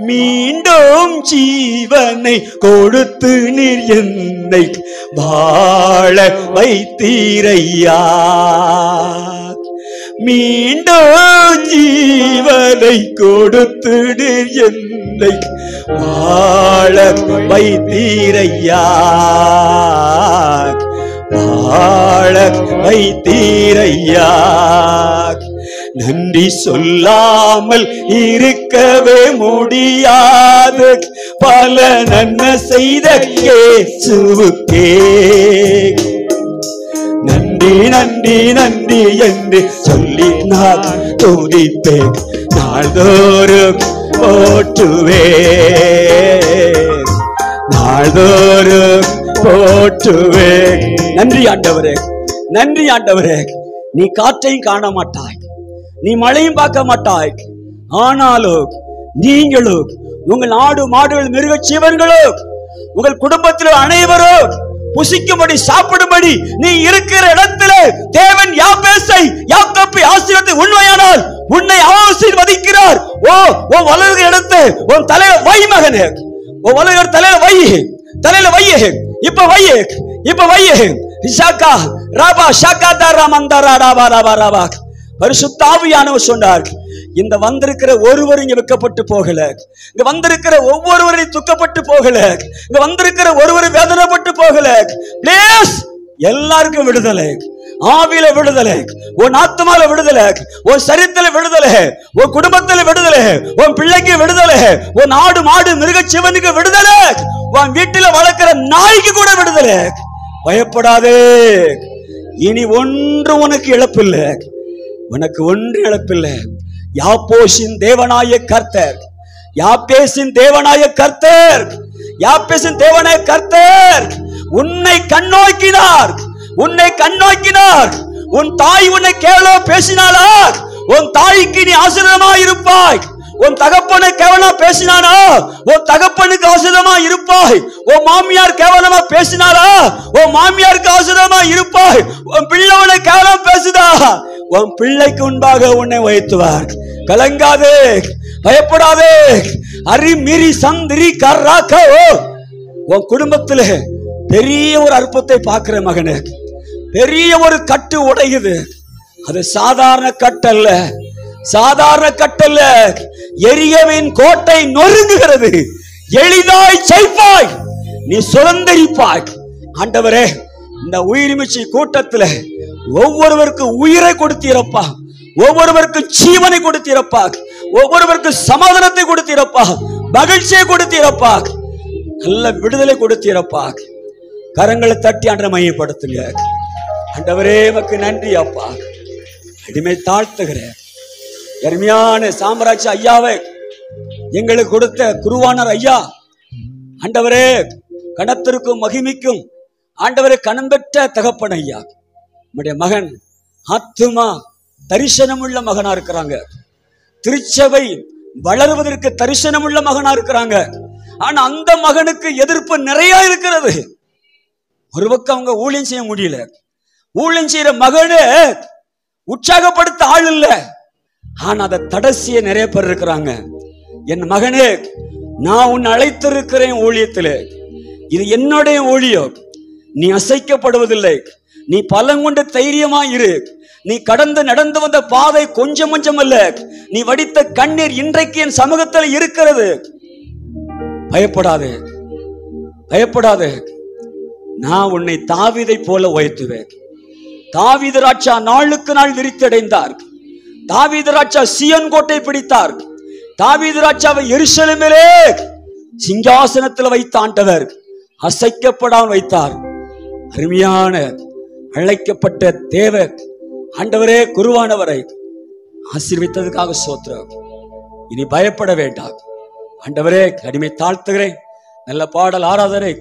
மீண்டும் ஜீவனை கொடுத்து நீர் என்னை வாழ வைத்தீரையா, மீண்டும் ஜீவனை கொடுத்து நீர் என்னை வாழ வைத்தீரையா, வாழ வைத்தீரையா. நன்றி சொல்லாமல் இருக்கவே முடியாது, பல நன்மை செய்த இயேசுவுக்கே நன்றி நன்றி நன்றி என்று சொல்லி நான் துதிப்பேன். நாள்தோறும் போற்றுவேன், நாள்தோறும் போற்றுவேன். நன்றி ஆண்டவரே, நன்றி ஆண்டவரே. நீ காற்றையும் காண மாட்டாய், நீ மழையும் பார்க்க மாட்டாய். ஆனாலும் நீங்களும் உங்கள் ஆடு மாடுகள் மிருக ஜீவன்களும் உங்கள் குடும்பத்தில் அனைவரும் புசிக்கும்படி சாப்பிடும்படி நீ இருக்கிற இடத்துல தேவன் யாபேசை யாக்கோப்பை ஆசீர்வதித்து உண்மையானால் உன்னை ஆசீர்வதிக்கிறார். ஓ வளர்கிற இடத்தை உன் தலையில வை மகனே, உன் வளர்கிற தலையில வை, தலையில வை, இப்ப வை. இசாக்கா ராபா ஷாகாதாரா மந்தாரா ராபா ராபா ராபா. பரிசுத்த ஆவியானவர் சொன்னார், இந்த வந்திருக்கிற ஒருவர் இங்க வெட்கப்பட்டு போகல, இங்க வந்திருக்கிற ஒவ்வொருவரையும் துக்கப்பட்டு போகல, இங்க வந்திருக்கிற ஒருவரும் வேதனைப்பட்டு போகல. பிளீஸ் எல்லாருக்கும் விடுதலை, ஆவியில விடுதலை, உன் ஆத்மால விடுதலை, உன் சரீரத்துல விடுதலை, உன் குடும்பத்துல விடுதலை, உன் பிள்ளைக்கு விடுதலை, உன் ஆடு மாடு மிருக சிவனுக்கு விடுதலை, உன் வீட்டுல வளர்க்கிற நாய்க்கு கூட விடுதலை. பயப்படாதே, இனி ஒன்று உனக்கு இழப்பில்லை, உனக்கு ஒன்று இழப்பில்லை. யாப்போசின் தேவனாய கர்த்தர், யாப்பேசின் தேவனாய கர்த்தர், யாப்பேசின் தேவனாய கர்த்தர் உன்னை கண்ணோக்கினார், உன்னை கண்ணோக்கினார். உன் தாய் உன்னை கேவலமா பேசினாளா? உன் தாய்க்கு நீ ஆசீர்வாதமா இருப்பாய். உன் தகப்பனை கேவலமா பேசினானா? உன் தகப்பனுக்கு ஆசீர்வாதமா இருப்பாய். உன் மாமியார் கேவலமா பேசினாரா? உன் மாமியாருக்கு ஆசீர்வாதமா இருப்பாய். உன் பிள்ளை உன்னை கேவலமா பேசுதா? உன் பிள்ளைக்கு முன்பாக உன்னை வைத்துவார். கலங்காதே, பயப்படாதே. அரிமிரி சந்திரி கர்ராக்கோ. உன் குடும்பத்தில் பெரிய ஒரு அற்புதத்தை பார்க்கிற மகனே, பெரிய ஒரு கட்டு உடையுது. அது சாதாரண கட்டல்ல, சாதாரண கட்டல்ல. எரியவின் கோட்டை நொறுங்குகிறது. எளிதாய் ஜெயிப்பாய், நீ சுதந்திரிப்பாய். ஆண்டவரே, இந்த உயிர்மிச்சி கூட்டத்தில் ஒவ்வொருவருக்கு உயிரை கொடுத்தீரப்பா, ஒவ்வொருவருக்கு ஜீவனை கொடுத்தீரப்பா, ஒவ்வொருவருக்கு சமாதானத்தை கொடுத்தீரப்பா, மகிழ்ச்சியை கொடுத்தீரப்பா, நல்ல விடுதலை கொடுத்தீரப்பா. கரங்களை தட்டி ஆண்டவரை மையப்படுத்துங்க. ஆண்டவரே உமக்கு நன்றி அப்பா. அடிமை தாழ்த்துகிறேன். அருமையான சாம்ராஜ்ய ஐயாவை எங்களுக்கு கொடுத்த குருவானர் ஐயா, ஆண்டவரே கணத்திற்கும் மகிமைக்கும் ஆண்டவரே கணம் பெற்ற தகப்பன் ஐயா, நம்முடைய மகன் ஆத்துமா தரிசனம் உள்ள மகனா இருக்கிறாங்க. திருச்சபை வளருவதற்கு தரிசனம் உள்ள மகனா இருக்கிறாங்க. ஆனா அந்த மகனுக்கு எதிர்ப்பு நிறைய இருக்கிறது. ஒரு பக்கம் அவங்க ஊழியம் செய்ய முடியல. ஊழியம் செய்யற மகனே உற்சாகப்படுத்த ஆள் இல்ல. ஆனா அதை தடசிய நிறைய பேர் இருக்கிறாங்க. என் மகனே, நான் உன்னை அழைத்திருக்கிறேன் ஊழியத்திலே. இது என்னுடைய ஊழியம். நீ அசைக்கப்படுவதில்லை. நீ பலங்கொண்டு தைரியமா இரு. நீ கடந்து நடந்து வந்த பாதை கொஞ்சம் கொஞ்சம் அல்ல. நீ வடித்த கண்ணீர் இன்றைக்கு என் சமூகத்தில் இருக்கிறது. பயப்படாதே, பயப்படாதே. நான் உன்னை தாவீதை போல உயர்த்துவேன். தாவீது ராஜா நாளுக்கு நாள் விரித்தடைந்தார். தாவீது ராஜா சீயோன் கோட்டை பிடித்தார். தாவீது ராஜாவை எருசலேமிலே சிங்காசனத்தில் வைத்த ஆண்டவர் அசைக்கப்படாமல் வைத்தார். அருமையான அழைக்கப்பட்ட தேவ ஆண்டவரே குருவானவரை ஆசீர்வதித்ததுக்காக ஸ்தோத்திரம். இனி பயப்பட வேண்டாம். ஆண்டவரே அடிமை தாழ்த்துகிறேன். நல்ல பாடல், ஆராதனை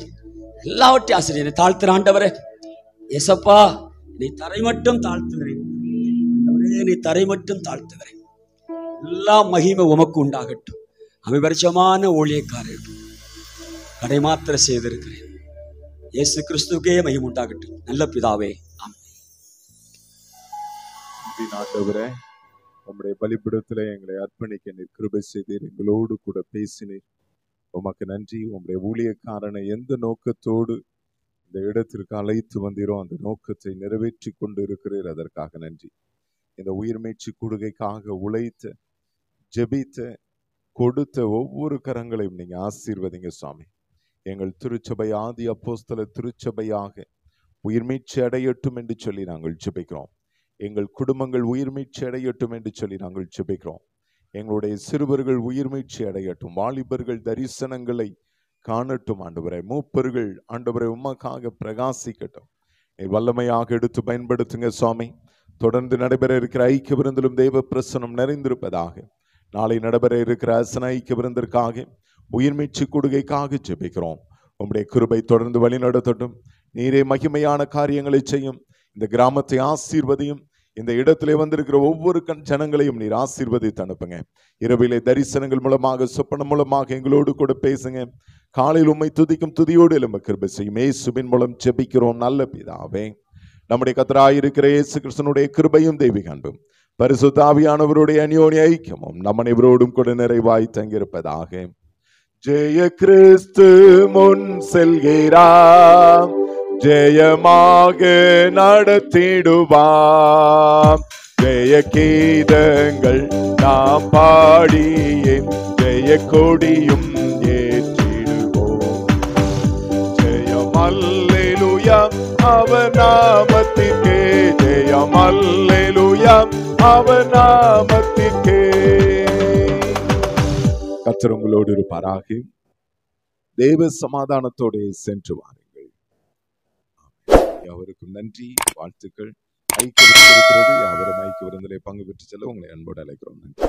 எல்லாவற்றையும் ஆசிரியரை தாழ்த்துற ஆண்டவரே. ஏசப்பா, நீ தரை மட்டும் தாழ்த்துகிறேன். ஆண்டவரே, நீ தரை மட்டும் தாழ்த்துகிறேன். எல்லா மகிமை உமக்கு உண்டாகட்டும். அமிபரிச்சமான ஊழியக்காரர் கடை மாத்திர செய்திருக்கிறேன். இயேசு கிறிஸ்துக்கே மகிமை உண்டாகட்டும். நல்ல பிதாவே, ஆண்டவரே, நம்முடைய பலிபீடத்திலே எங்களை அர்ப்பணிக்க நீர் கிருபை செய்தீர். எங்களோடு கூட பேசினீர். உமக்கு நன்றி. உம்முடைய ஊழியக்காரனை எந்த நோக்கத்தோடு இந்த இடத்திற்கு அழைத்து வந்தீரோ அந்த நோக்கத்தை நிறைவேற்றி கொண்டு இருக்கிறீர். அதற்காக நன்றி. இந்த உயிர்மீட்சி கூடுகைக்காக உழைத்த, ஜெபித்த, கொடுத்த ஒவ்வொரு கரங்களையும் நீங்க ஆசீர்வதிங்க சுவாமி. எங்கள் திருச்சபை ஆதி அப்போஸ்தல திருச்சபையாக உயிர்மீட்சி அடையட்டும் என்று சொல்லி நாங்கள் ஜெபிக்கிறோம். எங்கள் குடும்பங்கள் உயிர்மீட்சி அடையட்டும் என்று சொல்லி நாங்கள் ஜெபிக்கிறோம். எங்களுடைய சிறுவர்கள் உயிர்மீட்சி அடையட்டும். வாலிபர்கள் தரிசனங்களை காணட்டும். ஆண்டவரே, மூப்பர்கள் ஆண்டவரை உமக்காக பிரகாசிக்கட்டும். வல்லமையாக எடுத்து பயன்படுத்துங்க சுவாமி. தொடர்ந்து நடைபெற இருக்கிற ஐக்கிய விருந்திலும் தெய்வ பிரசனம் நிறைந்திருப்பதாக. நாளை நடைபெற இருக்கிற அசன ஐக்கிய விருந்திற்காக, உயிர்மீட்சி கொடுகைக்காக ஜெபிக்கிறோம். உம்முடைய கிருபை தொடர்ந்து வழி நடத்தட்டும். நீரே மகிமையான காரியங்களை செய்யும். இந்த கிராமத்தை ஆசீர்வதியும். இந்த இடத்திலே வந்திருக்கிற ஒவ்வொரு ஜனங்களையும் நீர் ஆசீர்வதித்து அனுப்புங்க. இரவிலே தரிசனங்கள் மூலமாக, சொப்பனம் மூலமாக எங்களோடு கூட பேசுங்க. காலையில் உம்மை துதிக்கும் துதியோடு எழும்ப கிருபை செய்யும். இயேசுவின் மூலம் ஜெபிக்கிறோம் நல்ல பிதாவே. நம்முடைய கர்த்தராயிருக்கிற இயேசு கிறிஸ்துவினுடைய கிருபையும் தெய்வீக அன்பும் பரிசுத்த ஆவியானவருடைய அந்யோன்ய ஐக்கியமும் நம் அனைவரோடும் கூட நிறைவாய் தங்கியிருப்பதாக. ஜெய கிறிஸ்து முன் செல்கிறார், ஜெயமாக நடத்திடுவாம். ஜெய கீதங்கள் நாம் பாடியே ஜெய கொடியும் ஏற்றிடுவோம். ஜெயம் அல்லேலூயா அவர் நாமத்திற்கே, ஜெயம் அல்லேலூயா அவர் நாமத்திற்கே. கர்த்தர் உங்களோடு இருப்பாராக. தேவ சமாதானத்தோடு சென்று வாருங்கள். யாவருக்கும் நன்றி, வாழ்த்துக்கள். ஐக்கிய விருந்து இருக்கிறது. யாவரும் ஐக்கிய விருந்திலே பங்கு பெற்று செல்ல உங்களை அன்போடு அழைக்கிறோம். நன்றி.